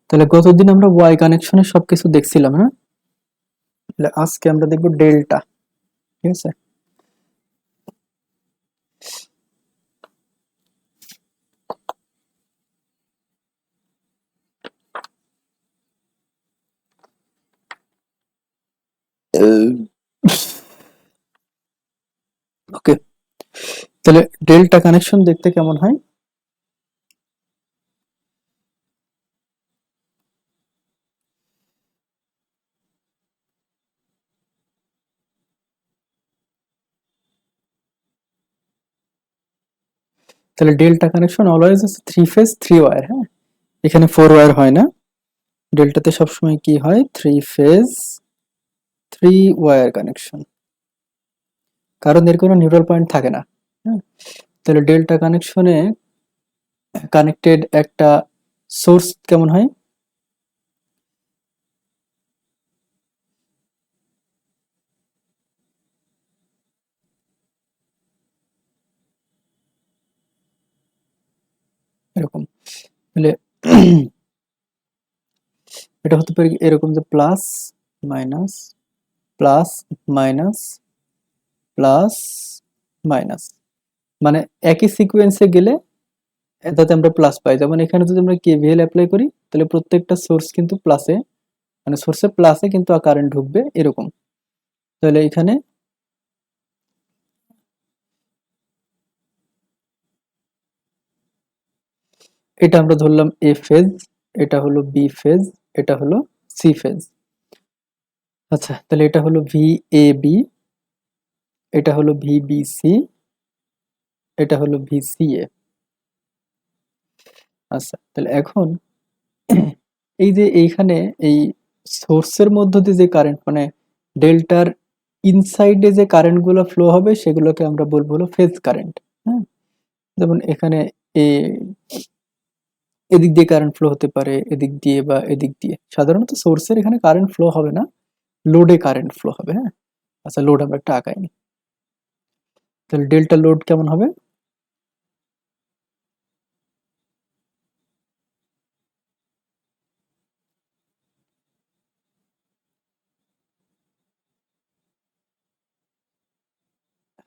তাহলে গতদিন আমরা ওয়াই কানেকশনের সবকিছু দেখছিলাম, হ্যাঁ? তাহলে আজকে আমরা দেখব ডেল্টা। ঠিক আছে, ওকে। তাহলে ডেল্টা কানেকশন দেখতে কেমন হয়? তাহলে ডেল্টা কানেকশন অলওয়েজ আছে থ্রি ফেজ থ্রি ওয়্যার, হ্যাঁ? এখানে ফোর ওয়্যার হয় না। ডেল্টাতে সবসময় কি হয়? Three phase three wire connection, কারণ এর কোনো নিউট্রাল পয়েন্ট থাকে না। হ্যাঁ, তাহলে ডেল্টা কানেকশনে কানেক্টেড একটা সোর্স কেমন হয়? এরকম। তাহলে এটা হতে পারে এরকম যে plus minus plus minus plus minus, মানে একই সিকোয়েন্সে গেলে এটাতে আমরা প্লাস পাই। যেমন এখানে যদি আমরা কেভিএল অ্যাপ্লাই করি তাহলে প্রত্যেকটা সোর্স কিন্তু প্লাসে, মানে সোর্সে প্লাসে কিন্তু কারেন্ট ঢুকবে এরকম। তাহলে এখানে এটা আমরা ধরলাম এ ফেজ, এটা হলো বি ফেজ, এটা হলো সি ফেজ। আচ্ছা, তাহলে এটা হলো ভি এ বি, এটা হলো ভি বি সি, এটা হলো ভি সি এ। আচ্ছা, তাহলে এখন এই যে এইখানে এই সোর্সের মধ্য দিয়ে যে কারেন্ট, মানে ডেল্টার ইনসাইডে যে কারেন্ট গুলো ফ্লো হবে সেগুলোকে আমরা বলবো হলো ফেজ কারেন্ট। হ্যাঁ, যেমন এখানে এ এদিক দিয়ে কারেন্ট ফ্লো হতে পারে, এদিক দিয়ে বা এদিক দিয়ে। সাধারণত সোর্সের এখানে কারেন্ট ফ্লো হবে না, লোডে কারেন্ট ফ্লো হবে। হ্যাঁ, আচ্ছা, লোড আমরা একটা আঁকাইনি। তাহলে ডেল্টা লোড কেমন হবে?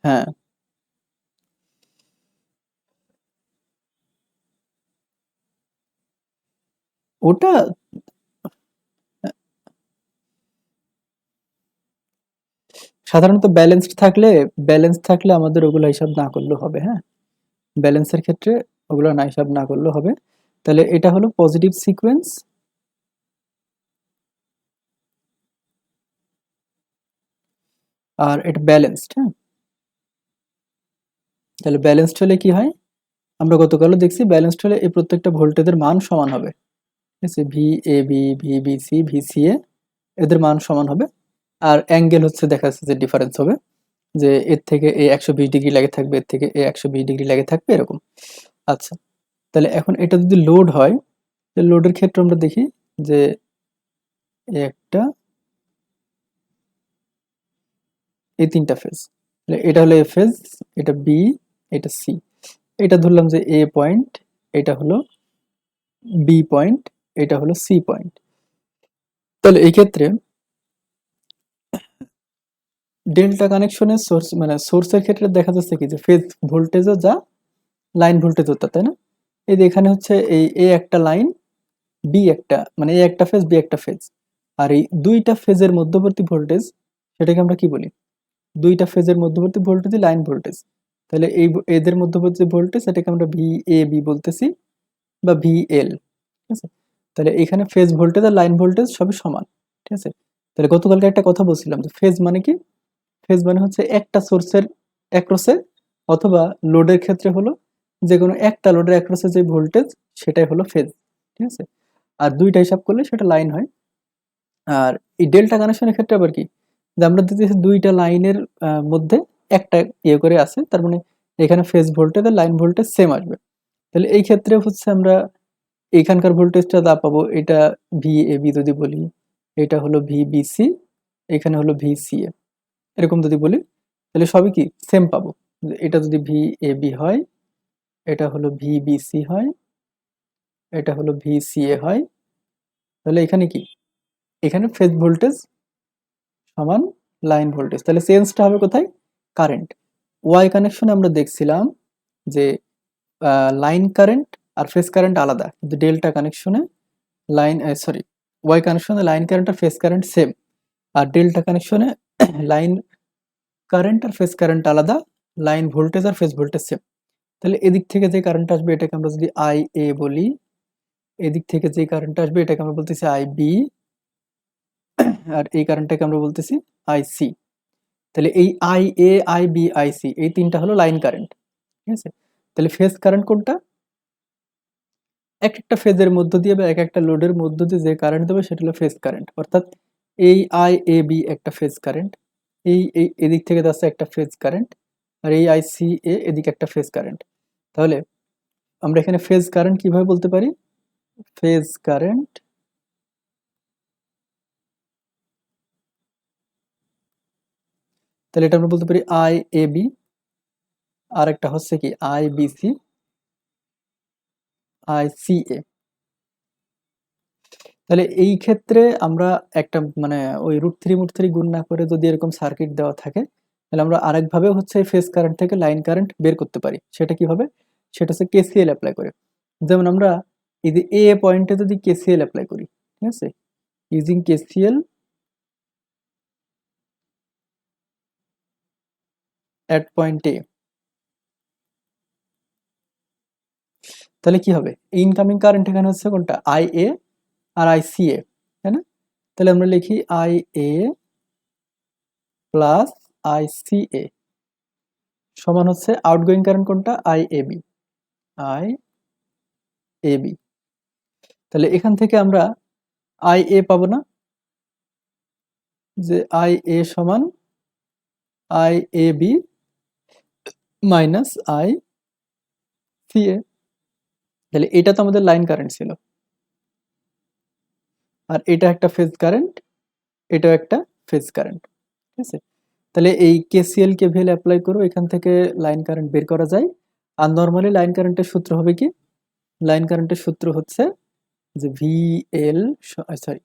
হ্যাঁ, ওটা সাধারণত ব্যালেন্স থাকলে আমাদের ওগুলো হিসাব না করলেও হবে। হ্যাঁ, ব্যালেন্সের ক্ষেত্রে ওগুলো না হিসাব না করলেও হবে। তাহলে এটা হলো পজিটিভ সিকোয়েন্স, আর এটা ব্যালেন্সড। হ্যাঁ, তাহলে ব্যালেন্সড হলে কি হয়? আমরা গতকালও দেখছি ব্যালেন্সড হলে এই প্রত্যেকটা ভোল্টেজের মান সমান হবে। ঠিক আছে, V A B, V B C, V C A, এদের মান সমান হবে। আর অ্যাঙ্গেল হচ্ছে দেখা যাচ্ছে যে ডিফারেন্স হবে, যে এর থেকে এ 120 ডিগ্রি লাগে থাকবে, এর থেকে এ 120 ডিগ্রি লাগে থাকবে এরকম। আচ্ছা, তাহলে এখন এটা যদি লোড হয়, লোডের ক্ষেত্রে আমরা দেখি যে এ একটা, এই তিনটা ফেজ। তাহলে এটা হলো এ ফেজ, এটা বি, এটা সি। এটা ধরলাম যে এ পয়েন্ট, এটা হলো বি পয়েন্ট, এটা হলো সি পয়েন্ট। তাহলে এই ক্ষেত্রে ডেল্টা কানেকশনের সোর্স, মানে সোর্সের ক্ষেত্রে দেখা যাচ্ছে কি যে ফেজ ভোল্টেজও যা, লাইন ভোল্টেজও তা, তাই না? এই যে এখানে হচ্ছে এই এ একটা লাইন, বি একটা, মানে এ একটা ফেজ, বি একটা ফেজ। আর এই দুইটা ফেজের মধ্যবর্তী ভোল্টেজ, সেটাকে আমরা কি বলি? দুইটা ফেজের মধ্যবর্তী ভোল্টেজই লাইন ভোল্টেজ। তাহলে এই এদের মধ্যবর্তী ভোল্টেজ এটাকে আমরা ভি এ বি বলতেছি, বা ভি এল। ঠিক আছে, তাহলে এখানে ফেজ ভোল্টেজ আর লাইন ভোল্টেজ সবই সমান। ঠিক আছে, তাহলে গতকালকে একটা কথা বলছিলাম যে ফেজ মানে কি? ফেজ মানে হচ্ছে একটা সোর্সের অ্যাক্রসে, অথবা লোডের ক্ষেত্রে হলো যে কোনো একটা লোডের অ্যাক্রসে যে ভোল্টেজ, সেটাই হলো ফেজ। ঠিক আছে, আর দুইটা হিসাব করলে সেটা লাইন হয়। আর এই ডেল্টা কানেকশনের ক্ষেত্রে আবার কি, যে আমরা দেখতেছি দুইটা লাইনের মধ্যে একটা ইয়ে করে আছে, তার মানে এখানে ফেজ ভোল্টেজ আর লাইন ভোল্টেজ সেম আসবে। তাহলে এই ক্ষেত্রে হচ্ছে আমরা এখানকার ভোল্টেজটা যা পাবো, এটা ভি এ বি যদি বলি, এটা হলো ভি বি সি, এখানে হলো ভি সি এ, এরকম যদি বলি, তাহলে সবই কি সেম পাবো। এটা যদি ভি এ বি হয়, এটা হলো ভি বি সি হয়, এটা হলো ভি সি এ হয়, তাহলে এখানে কি, এখানে ফেজ ভোল্টেজ সমান লাইন ভোল্টেজ, তাহলে চেঞ্জটা হবে কোথায়, কারেন্ট। ওয়াই কানেকশনে আমরা দেখছিলাম যে লাইন কারেন্ট আর ফেজ কারেন্ট আলাদা, কিন্তু ডেল্টা কানেকশনে লাইন সরি ওয়াই কানেকশনে লাইন কারেন্ট আর ফেজ কারেন্ট সেম, আর ডেল্টা কানেকশনে লাইন কারেন্ট আর ফেজ কারেন্ট আলাদা, লাইন ভোল্টেজ আর ফেজ ভোল্টেজ সেম। তাহলে এদিক থেকে যে কারেন্ট আসবে এটাকে আমরা যদি আই এ বলি, এদিক থেকে যে কারেন্ট আসবে এটাকে আমরা বলতেছি আই বি, আর এই কারেন্টটাকে আমরা বলতেছি আই সি। তাহলে এই I A I B I C এই তিনটা হলো লাইন কারেন্ট, ঠিক আছে। তাহলে ফেজ কারেন্ট কোনটা, এক একটা ফেজের মধ্য দিয়ে বা এক একটা লোডের মধ্য দিয়ে যে কারেন্ট দেবে সেটা হলো ফেজ কারেন্ট, অর্থাৎ এই আই এ বি একটা ফেজ কারেন্ট, এই এদিক থেকে যাচ্ছে একটা ফেজ কারেন্ট, আর এই আই সি এ এদিকে একটা ফেজ কারেন্ট। তাহলে আমরা এখানে ফেজ কারেন্ট কিভাবে বলতে পারি, ফেজ কারেন্ট তাহলে এটা আমরা বলতে পারি আই এ বি, আর একটা হচ্ছে কি I B C, I C A. তাহলে এই ক্ষেত্রে আমরা একটা মানে ওই √3 গুণ না করে যদি এরকম সার্কিট দেওয়া থাকে, তাহলে আমরা আরেকভাবে হচ্ছে ফেজ কারেন্ট থেকে লাইন কারেন্ট বের করতে পারি। সেটা কিভাবে, সেটা হচ্ছে কেসিএল অ্যাপ্লাই করে। যেমন আমরা এই যে এ পয়েন্টে যদি কেসিএল অ্যাপ্লাই করি, ঠিক আছে, using KCL at point A, তাহলে কি হবে, ইনকামিং কারেন্ট এখানে হচ্ছে কোনটা, আই এ আর আই সি এ, তাই না। তাহলে আমরা লিখি I A plus I C A সমান হচ্ছে আউটগোয়িং কারেন্ট কোনটা, I A B, I A B. তাহলে এখান থেকে আমরা আই এ পাবো না, যে আই এ সমান I A B minus I C A. তাহলে এটা তো আমাদের লাইন কারেন্ট ছিল, আর এটা একটা ফেজ কারেন্ট, এটাও একটা ফেজ কারেন্ট, ঠিক আছে। তাহলে এই কেসিএল কেভিএল অ্যাপ্লাই করো, এখান থেকে লাইন কারেন্ট বের করা যায়। আর নর্মালি লাইন কারেন্টের সূত্র হবে কি, লাইন কারেন্টের সূত্র হচ্ছে যে V L sorry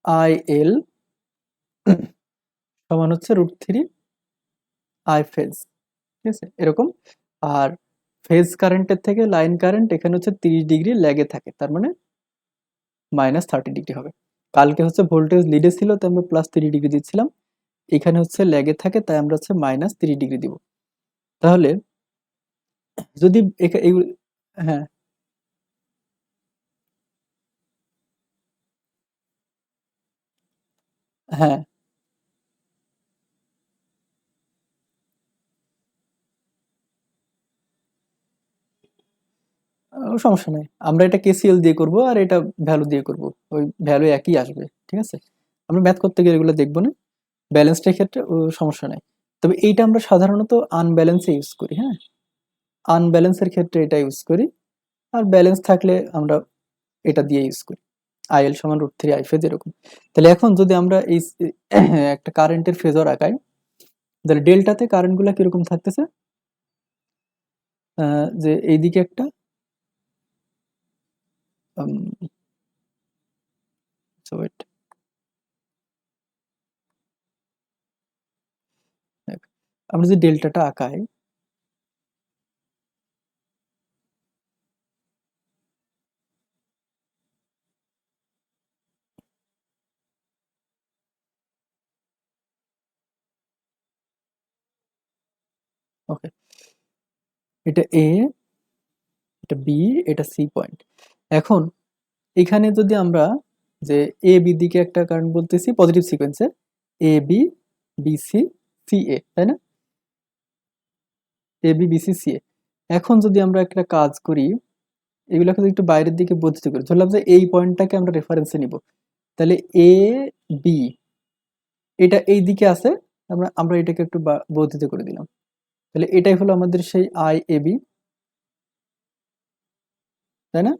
I L সমান হচ্ছে √3 আই ফেজ, ঠিক আছে এরকম। আর ফেজ কারেন্টের থেকে লাইন কারেন্ট এখানে হচ্ছে 30 ডিগ্রি ল্যাগে থাকে, তার মানে -30 ডিগ্রি হবে। কালকে হচ্ছে ভোল্টেজ লিডে ছিল তাই আমরা +30 ডিগ্রি দিচ্ছিলাম, এখানে হচ্ছে ল্যাগে থাকে তাই আমরা হচ্ছে -30 ডিগ্রি দিব। তাহলে যদি হ্যাঁ হ্যাঁ সমস্যা নাই, আমরা এটা কেসিএল দিয়ে করব আর এটা ভ্যালু দিয়ে করব, ওই ভ্যালু একই আসবে, ঠিক আছে। আমরা ম্যাথ করতে গিয়ে এগুলো দেখবো না, ব্যালেন্সডের ক্ষেত্রে সমস্যা নাই। তবে এইটা আমরা সাধারণত আনব্যালেন্সে ইউজ করি, হ্যাঁ, আনব্যালেন্সের ক্ষেত্রে এটা ইউজ করি, আর ব্যালেন্স থাকলে আমরা এটা দিয়ে ইউজ করি, আইএল সমান √3 আই ফেজ এরকম। তাহলে এখন যদি আমরা এই একটা কারেন্টের ফেজর আঁকাই, তাহলে ডেল্টাতে কারেন্ট গুলা কিরকম থাকতেছে, যে এইদিকে একটা wait, আমরা যদি ডেল্টাটা আঁকাই, ওকে, এটা এ, এটা বি, এটা সি পয়েন্ট। এখন এখানে যদি আমরা যে এ বি দিকে একটা কারেন্ট বলতেছি positive সিকোয়েন্সে, A B B C C A, তাই না, A B B C C এ। এখন যদি আমরা একটা কাজ করি, এগুলোকে যদি একটু বাইরের দিকে বর্ধিত করি, ধরলাম যে এই পয়েন্টটাকে আমরা রেফারেন্সে নিব, তাহলে এ বি এটা এই দিকে আছে, আমরা আমরা এটাকে একটু বর্ধিত করে দিলাম, তাহলে এটাই হলো আমাদের সেই আই এ বি, তাই না।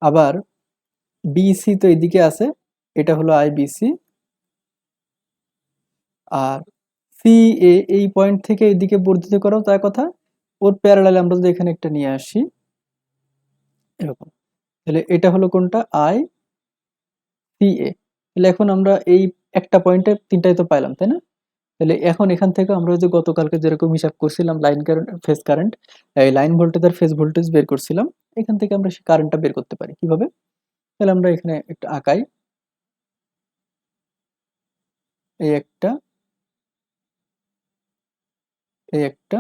আবার বিসি তো এইদিকে আছে, এটা হলো আই বিসি, আর সি এ এই পয়েন্ট থেকে এইদিকে বর্ধিত করাও তার কথা, ওর প্যারালাল আমরা যদি এখানে একটা নিয়ে আসি এরকম, তাহলে এটা হলো কোনটা, আই সি এ। তাহলে এখন আমরা এই একটা পয়েন্টে তিনটাই তো পাইলাম, তাই না? তাহলে এখন এখান থেকে আমরা যে গতকালকে যেরকম হিসাব করছিলাম লাইন কারেন্ট ফেজ কারেন্ট, এই লাইন ভোল্টেজ আর ফেজ ভোল্টেজ বের করছিলাম, এখান থেকে আমরা সেই কারেন্টটা বের করতে পারি কিভাবে। তাহলে আমরা এখানে একটা আঁকাই, এই একটা, এই একটা,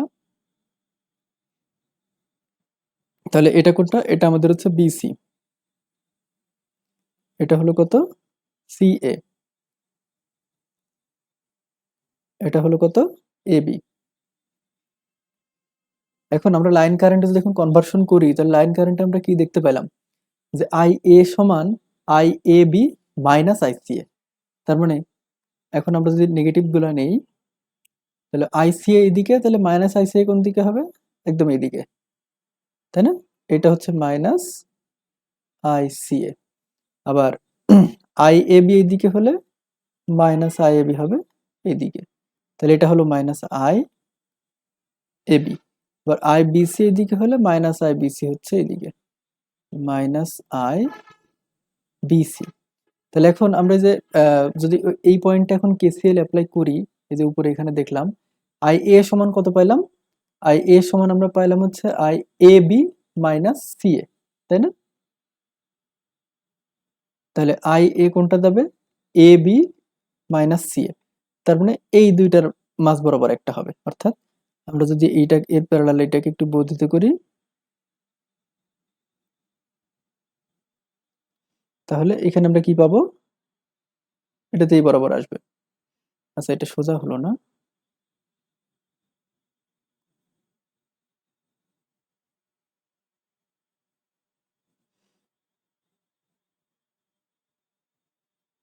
তাহলে এটা কোনটা, এটা আমাদের হচ্ছে বিসি, এটা হলো কত, সি এ, এটা হলো কত, এ বি। এখন আমরা লাইন কারেন্টে যখন কনভার্সন করি তাহলে লাইন কারেন্টে আমরা কি দেখতে পেলাম, যে আই এ সমান I A B minus I C A. তার মানে এখন আমরা যদি নেগেটিভ গুলো নেই, তাহলে আই সি এ এদিকে, তাহলে মাইনাস আই সি এ কোন দিকে হবে, একদম এইদিকে, তাই না? এটা হচ্ছে মাইনাস আই সি এ। আবার আই এ বি এইদিকে হলে মাইনাস আই এ বি হবে এইদিকে, তাহলে এটা হলো মাইনাস আই এ বি। এবার আই বি সি এইদিকে হলে মাইনাস আই বি সি হচ্ছে এইদিকে, মাইনাস আই বি সি। তাহলে এখন আমরা যে যদি এই পয়েন্টে এখন কেসিএল অ্যাপ্লাই করি, এই যে উপরে এখানে দেখলাম আই এ সমান কত পাইলাম, আই এ সমান আমরা পাইলাম হচ্ছে I A B minus C A, তাই না? তাহলে আই এ কোনটা যাবে, A B minus C A. তার মানে এই দুইটার মাঝ বরাবর একটা হবে, অর্থাৎ আমরা যদি এইটা এর প্যারালাল এটাকে একটু বর্ধিত করি, তাহলে এখানে আমরা কি পাবো, এটাতেই বরাবর আসবে। আচ্ছা, এটা সোজা হলো না,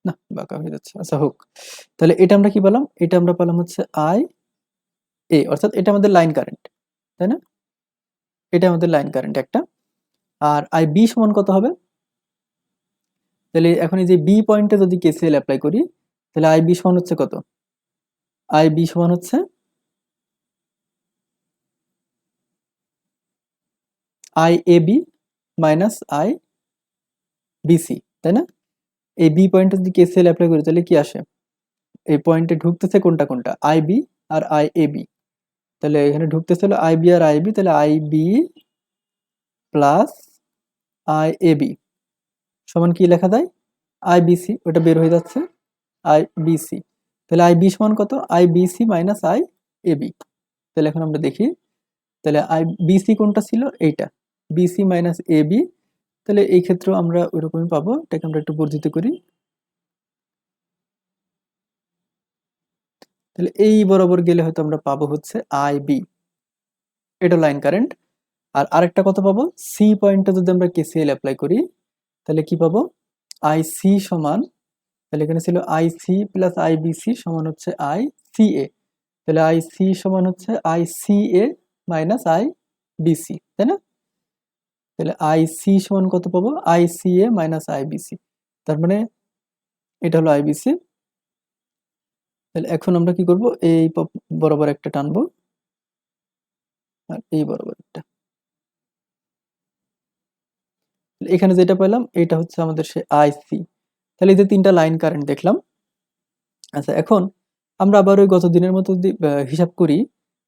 না বাঁকা হয়ে যাচ্ছে, আচ্ছা হোক। তাহলে এটা আমরা কি পেলাম, এটা আমরা পেলাম হচ্ছে আই এ, অর্থাৎ এটা আমাদের লাইন কারেন্ট, তাই না? এটা আমাদের লাইন কারেন্ট একটা। আর আই বি সমান কত হবে, তাহলে এখন এই যে বি পয়েন্টে যদি কেসিএল অ্যাপ্লাই করি, তাহলে আই বি সমান হচ্ছে কত, আই বি সমান হচ্ছে I A B minus I B C, তাই না? এই বি পয়েন্টে যদি কেসিএল অ্যাপ্লাই করি তাহলে কি আসে, এই পয়েন্টে ঢুকতেছে কোনটা কোনটা, আই বি আর আই এ বি। তাহলে এখানে ঢুকতেছে হলো আই বি আর আই বি, তাহলে I B plus I A B সমান কি লেখা যায়, আই বি সি, ওটা বের হয়ে যাচ্ছে আই বি সি। তাহলে আই বি সমান কত, I B C minus I A B. তাহলে এখন আমরা দেখি, তাহলে আই বি সি কোনটা ছিল, এইটা, বি সি মাইনাস এ বি। তাহলে এই ক্ষেত্রেও আমরা ওইরকমই পাবো, এটাকে আমরা একটু বর্ধিত করি, তাহলে এই বরাবর গেলে হয়তো আমরা পাবো হচ্ছে আই বি, এটা লাইন কারেন্ট। আর আরেকটা কত পাবো, সি পয়েন্টে যদি আমরা কেসিএল অ্যাপ্লাই করি তাহলে কি পাবো, আই সি সমান, তাহলে এখানে ছিল I C plus I B C সমান হচ্ছে আই সি এ। তাহলে আই সি সমান হচ্ছে I C A minus I B C, তাই না? তাহলে আই সি সমান কত পাবো, I C A minus I B C. তার মানে এটা হলো আই বি সি। তাহলে এখন আমরা কি করব, এই বরাবর একটা টানবো আর এই বরাবর একটা, এখানে যেটা পেলাম এটা হচ্ছে আমাদের সে আইসি। তাহলে এই যে তিনটা লাইন কারেন্ট দেখলাম। আচ্ছা, এখন আমরা আবার ওই গত দিনের মতো যদি হিসাব করি,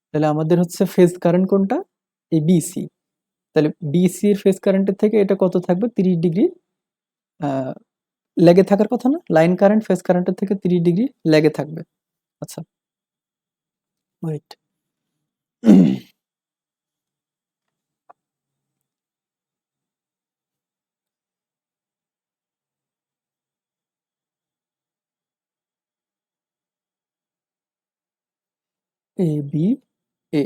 তাহলে আমাদের হচ্ছে ফেজ কারেন্ট কোনটা, এই বিসি। তাহলে বিসি এর ফেজ কারেন্টের থেকে এটা কত থাকবে, 30 ডিগ্রি লেগে থাকার কথা না, লাইন কারেন্ট ফেজ কারেন্টের থেকে 30 ডিগ্রি লেগে থাকবে। আচ্ছা, ওয়েট, এ বি এ,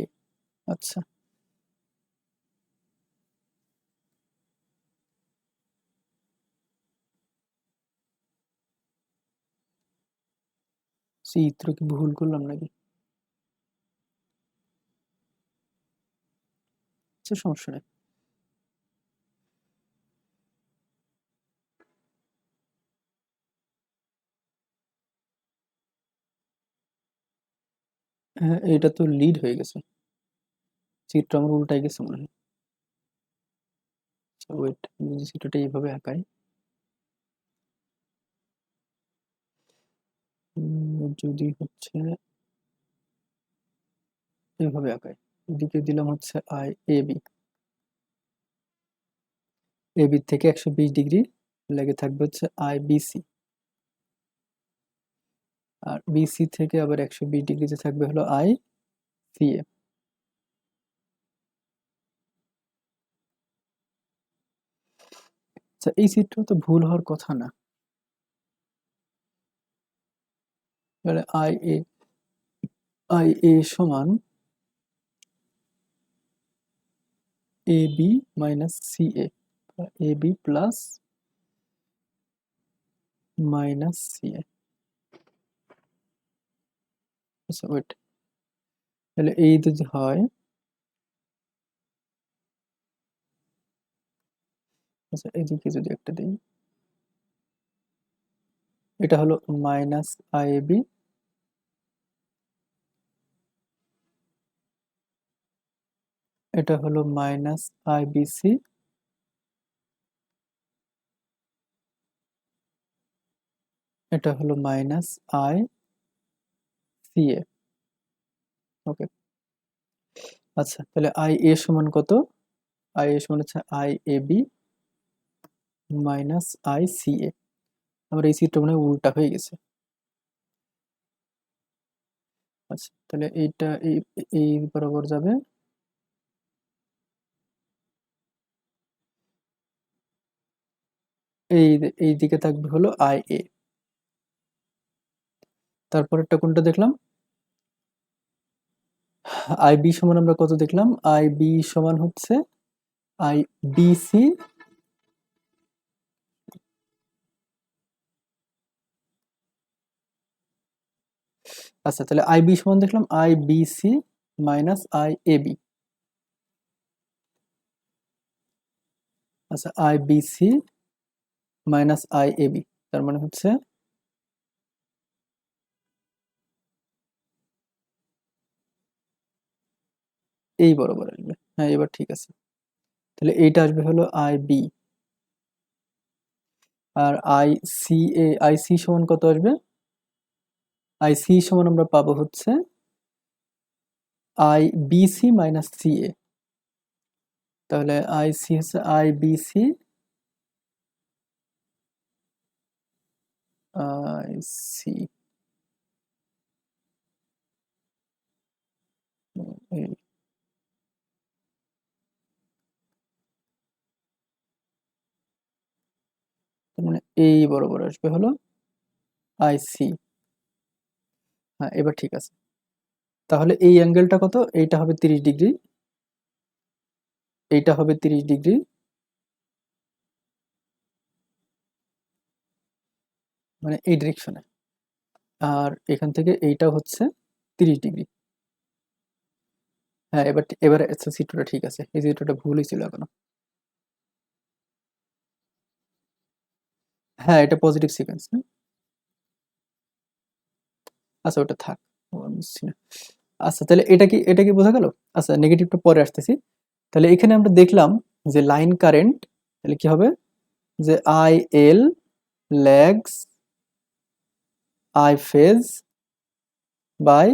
আচ্ছা, চিত্র কি ভুল করলাম নাকি, আচ্ছা সমস্যা নেই। হ্যাঁ, এটা তো লিড হয়ে গেছে, চিত্র আমার উল্টাই গেছে মনে হয়। ওয়েট, যদি চিত্রটা এইভাবে আঁকাই, যদি হচ্ছে এইভাবে আঁকাই, এদিকে দিলাম হচ্ছে I A B, A B থেকে 120 ডিগ্রি লেগে থাকবে হচ্ছে আই বিসি, আর বিসি থেকে আবার 120 ডিগ্রিতে থাকবে হলো আই সি এ। আচ্ছা, এই চিত্র তো ভুল হওয়ার কথা না। তাহলে আই এ সমান এ বি মাইনাস সি এ বি প্লাস মাইনাস সি এ। আচ্ছা ওয়েট, তাহলে এই যদি হয়, আচ্ছা এদিকে যদি একটা দিই, এটা হলো মাইনাস আই এ বি, এটা হলো মাইনাস আই বি সি, এটা হলো মাইনাস আই সি এ। ওকে, আচ্ছা তাহলে আই এ সমান কত? আই এ সমান হচ্ছে I A B minus I C A. আমার এই চিত্র মানে উল্টা হয়ে গেছে। আচ্ছা তাহলে এইটা এই এই বরাবর যাবে, এই এই দিকে থাকবে হলো আই এ। তারপরেরটা কোনটা দেখলাম? আই বি সমান আমরা কত দেখলাম? আই বি সমান হচ্ছে আই বি সি, আচ্ছা তাহলে আই বি সমান দেখলাম I B C minus I A B. আচ্ছা I B C minus I A B, তার মানে হচ্ছে এই বরাবর আসবে। হ্যাঁ এবার ঠিক আছে, তাহলে এইটা আসবে হলো আই বি, আর I C A, I C সমান কত আসবে? আই সি সমান আমরা পাবো হচ্ছে I B C minus C A. তাহলে আই সি হচ্ছে I B C, I C, এই, তার মানে এই বরাবর আসবে হলো আই সি। হ্যাঁ এবার ঠিক আছে, তাহলে এই অ্যাঙ্গেলটা কত? এইটা হবে 30 ডিগ্রি, এইটা হবে 30 ডিগ্রি, মানে এই ডিরেকশনে, আর এখান থেকে এইটা হচ্ছে 30 ডিগ্রি। হ্যাঁ এবার এবার চিত্রটা ঠিক আছে, এই চিত্রটা ভুলই ছিল এখনো। হ্যাঁ এটা পজিটিভ সিকোয়েন্স না? আচ্ছা ওটা থাক, ও আমি বুঝছি না। আচ্ছা তাহলে এটা কি বোঝা গেল? আচ্ছা নেগেটিভটা পরে আসতেছি। তাহলে এখানে আমরা দেখলাম যে লাইন কারেন্ট, তাহলে কি হবে যে I L lags I phase by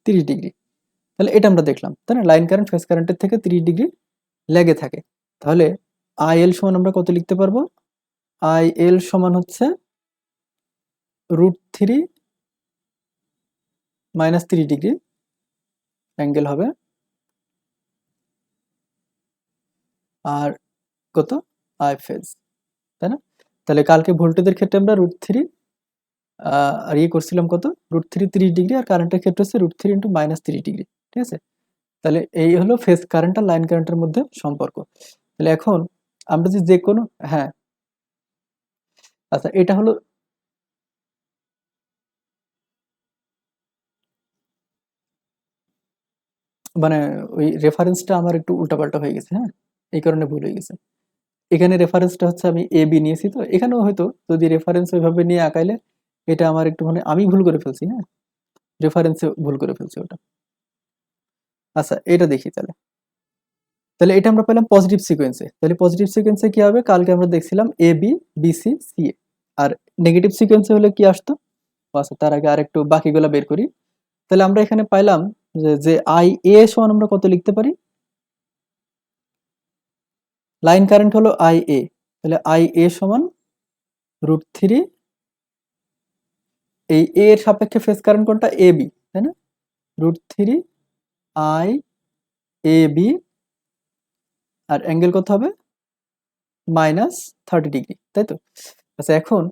30 degree. তাহলে এটা আমরা দেখলাম তাই না, লাইন কারেন্ট ফেজ কারেন্টের থেকে 30 ডিগ্রি ল্যাগে থাকে। তাহলে আই এল সমান আমরা কত লিখতে পারবো? আই এল সমান হচ্ছে √3 মাইনাস 30 ডিগ্রি অ্যাঙ্গেল হবে, আর কত? আই ফেজ, তাই না? তাহলে কালকে ভোল্টেজের ক্ষেত্রে আমরা √3 আর ইয়ে করছিলাম কত? √3 30 ডিগ্রি, আর কারেন্টের ক্ষেত্রে হচ্ছে √3 ইন্টু মাইনাস 30 ডিগ্রি। ঠিক আছে, তাহলে এই হলো ফেজ কারেন্ট আর লাইন কারেন্টের মধ্যে সম্পর্ক। তাহলে এখন আমরা যদি যে কোনো, হ্যাঁ আচ্ছা এটা হলো, মানে ওই রেফারেন্সটা আমার একটু উল্টাপাল্টা হয়ে গেছে, হ্যাঁ এই কারণে ভুল হয়ে গেছে। এখানে রেফারেন্সটা হচ্ছে আমি এ বি নিয়েছি, তো এখানেও হয়তো যদি রেফারেন্স ওইভাবে নিয়ে আঁকাইলে এটা আমার একটু মানে আমি ভুল করে ফেলছি, হ্যাঁ রেফারেন্সে ভুল করে ফেলছি ওটা। আচ্ছা এটা দেখি তাহলে, তাহলে এটা আমরা পেলাম পজিটিভ সিকোয়েন্সে। তাহলে পজিটিভ সিকোয়েন্সে কি হবে, কালকে আমরা দেখছিলাম A B B C C A. R negative সিকোয়েন্সে হলে কি আসতো, আচ্ছা তার আগে আরেকটু বাকিগুলো বের করি। তাহলে আমরা এখানে পাইলাম যে আই এ সমান আমরা কত লিখতে পারি, লাইন কারেন্ট হলো আই এ, তাহলে আই এ সমান √3, এই এ এর সাপেক্ষে ফেজ কারেন্ট কোনটা, এ বি, তাই না, √3 আই এ বি, আর অ্যাঙ্গেল কত হবে, -30°, তাই তো। আচ্ছা এখন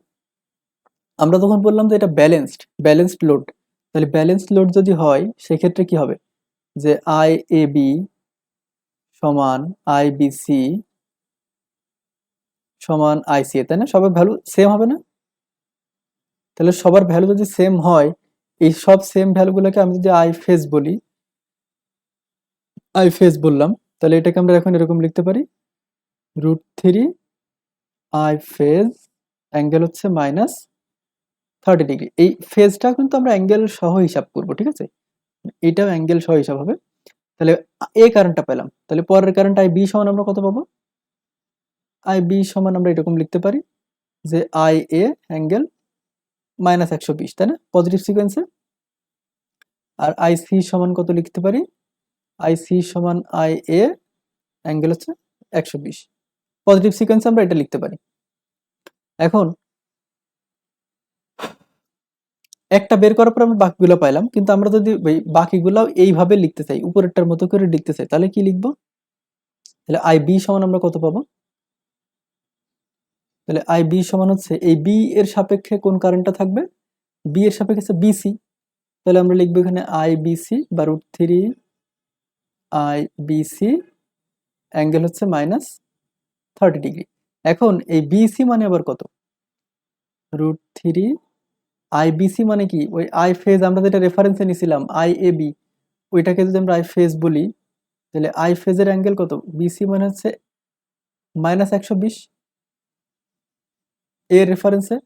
আমরা তখন বললাম যে এটা ব্যালেন্সড লোড, তাহলে ব্যালেন্সড লোড যদি হয় সেক্ষেত্রে কি হবে, যে আই এ বি সমান আই বি সি সমান আই সি এ, তাই না, সবার ভ্যালু সেম হবে না। তাহলে সবার ভ্যালু যদি সেম হয়, এই সব সেম ভ্যালুগুলোকে আমি যদি আই ফেজ বললাম, তাহলে এটাকে আমরা এখন এরকম লিখতে পারি, √3 আই ফেজ অ্যাঙ্গেল হচ্ছে -30°। এই ফেজটা কিন্তু আমরা অ্যাঙ্গেল সহ হিসাব করব, ঠিক আছে, এটাও অ্যাঙ্গেল সহ হিসাব হবে। তাহলে এ কারেন্টটা পেলাম, তাহলে পরের কারেন্ট আই বি সমান আমরা কত পাবো, আই বি সমান আমরা এরকম লিখতে পারি যে আই এ অ্যাঙ্গেল -120, তাই না, পজিটিভ সিকোয়েন্সে। আর আই সি সমান কত লিখতে পারি, আই সি সমান আই এ অ্যাঙ্গেল হচ্ছে 120, পজিটিভ সিকোয়েন্সে আমরা এটা লিখতে পারি। এখন একটা বের করার পর আমরা বাকিগুলো পাইলাম, কিন্তু আমরা যদি বাকিগুলো এইভাবে লিখতে চাই, উপরেরটার মতো করে লিখতে চাই, তাহলে কি লিখবো, তাহলে আই বি সমান আমরা কত পাবো, তাহলে আই বি সমান হচ্ছে এই বি এর সাপেক্ষে কোন কারেন্টটা থাকবে, বি এর সাপেক্ষে বিসি, তাহলে আমরা লিখবো এখানে আই বিসি বা √3 আই বিসি অ্যাঙ্গেল হচ্ছে -30°। এখন এই বিসি মানে আবার কত, √3 আই বিসি মানে কি, ওই আই ফেজ আমরা যেটা রেফারেন্সে নিছিলাম আই এ বি, ওইটাকে যদি আমরা আই ফেজ বলি, তাহলে আই ফেজের অ্যাঙ্গেল কত, বিসি মানে হচ্ছে -120 এর রেফারেন্সে,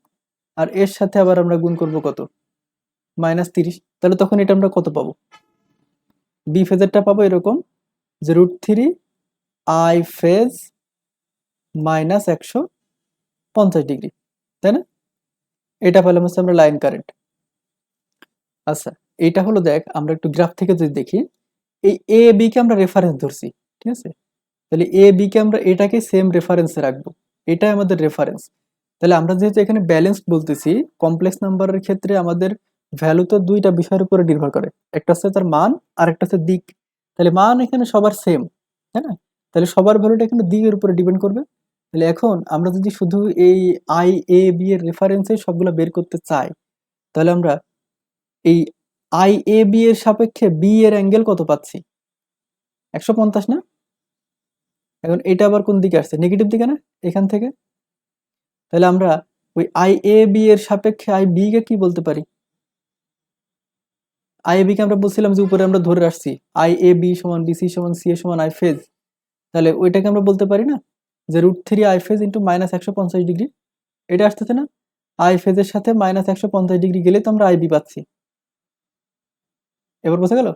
আর এর সাথে আবার আমরা গুণ করব কত, -30, তাহলে তখন এটা আমরা কত পাবো, বি ফেজেরটা পাবো এরকম যে √3 আই ফেজ -150°, তাই না, এটা পেলাম হচ্ছে আমরা লাইন কারেন্ট। আচ্ছা এইটা হলো, দেখ আমরা একটু গ্রাফ থেকে যদি দেখি, এই এ বি কে আমরা রেফারেন্স ধরছি, ঠিক আছে, তাহলে এ বি কে আমরা এটাকে সেম রেফারেন্সে রাখবো, এটাই আমাদের রেফারেন্স। তাহলে আমরা যেহেতু এখানে ব্যালেন্স বলতেছি, কমপ্লেক্স নাম্বারের ক্ষেত্রে আমাদের ভ্যালু তো দুইটা বিষয়ের উপরে নির্ভর করে, একটা হচ্ছে তার মান আর একটা হচ্ছে দিক। তাহলে মান এখানে সবার সেম, তাই না, তাহলে সবার ভ্যালুটা এখানে দিকের উপরে ডিপেন্ড করবে। তাহলে এখন আমরা যদি শুধু এই আই এ বি এর রেফারেন্সে সবগুলো বের করতে চাই, তাহলে আমরা এই আই এ বি এর সাপেক্ষে বি এর অ্যাঙ্গেল কত পাচ্ছি, 150 না। এখন এটা আবার কোন দিকে আসছে, নেগেটিভ দিকে না, এখান থেকে। তাহলে আমরা ওই আই এ বি এর সাপেক্ষে আই বি কে কি বলতে পারি, আই এ বি কে আমরা বলছিলাম যে উপরে আমরা ধরে আসছি আই এ বি সমান বিসি সমান সি এ সমান আই ফেজ, তাহলে ওইটাকে আমরা বলতে পারি না যে √3 আই ফেজ ইন্টু -150°, এটা আসতেছে না, আই ফেজের সাথে -150° গেলে তো আমরা আই বি পাচ্ছি। এবার বোঝা গেল।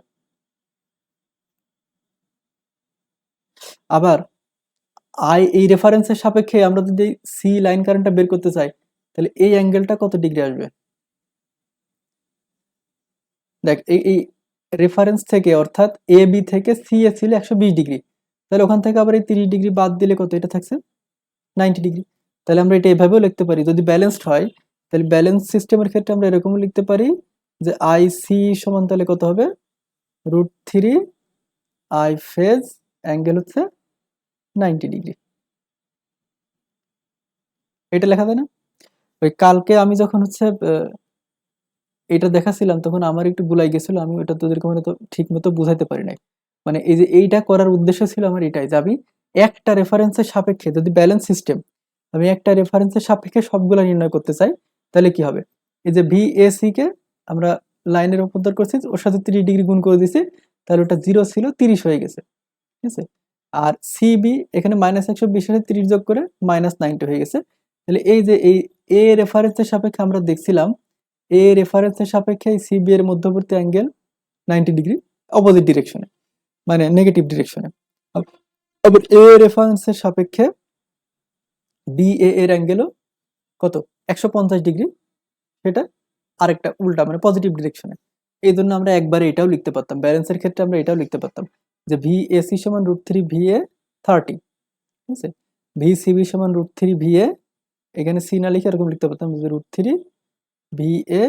আবার আই এই রেফারেন্সের সাপেক্ষে আমরা যদি সি লাইন কারেন্টটা বের করতে চাই, তাহলে এই অ্যাঙ্গেলটা কত ডিগ্রি আসবে, দেখ এই রেফারেন্স থেকে অর্থাৎ এ বি থেকে সি এ ছিল 120°, তাহলে ওখান থেকে আবার এই 30° বাদ দিলে কত, এটা থাকছে 90°। তাহলে আমরা এটা এভাবেও লিখতে পারি, যদি ব্যালেন্সড হয়, তাহলে ব্যালেন্স সিস্টেমের ক্ষেত্রে আমরা এরকমও লিখতে পারি যে আই সি সমান তাহলে কত হবে, √3 আই ফেজ অ্যাঙ্গেল হচ্ছে 90°, এটা লেখা যায় না। ওই কালকে আমি যখন হচ্ছে এটা দেখাছিলাম, তখন আমার একটু গুলাই গেছিল, আমি ওটা তোদেরকে মানে তো ঠিক মতো বুঝাইতে পারি নাই। মানে এই যে এইটা করার উদ্দেশ্য ছিল আমার এটাই, যে আমি একটা রেফারেন্সের সাপেক্ষে যদি ব্যালেন্স সিস্টেম, আমি একটা রেফারেন্সের সাপেক্ষে সবগুলো নির্ণয় করতে চাই, তাহলে কি হবে, এই যে ভি এ সি কে আমরা লাইনের রূপান্তর করছি, ওর সাথে 30° গুণ করে দিছি, তাহলে ওটা 0 ছিল 30 হয়ে গেছে, ঠিক আছে। আর সিবি এখানে -120 এর 30 যোগ করে -90 হয়ে গেছে। তাহলে এই যে এই এ রেফারেন্সের সাপেক্ষে আমরা দেখছিলাম, এ রেফারেন্সের সাপেক্ষে সিবি এর মধ্যবর্তী অ্যাঙ্গেল 90°, অপোজিট ডিরেকশনে, মানে নেগেটিভ ডিরেকশনে। আবার এ রেফারেন্সের সাপেক্ষে বি এর অ্যাঙ্গেলও কত 150 ডিগ্রি, সেটা আরেকটা উল্টা মানে পজিটিভ ডিরেকশনে। এই জন্য আমরা একবারে এটাও লিখতে পারতাম, ব্যালেন্সের ক্ষেত্রে আমরা এটাও লিখতে পারতাম যে ভি এসি সমান √3 ভি এ 30, ঠিক আছে, ভি সিবি সমান √3 ভি এ, এখানে সি না লিখে এরকম লিখতে পারতাম যে √3 ভি এ,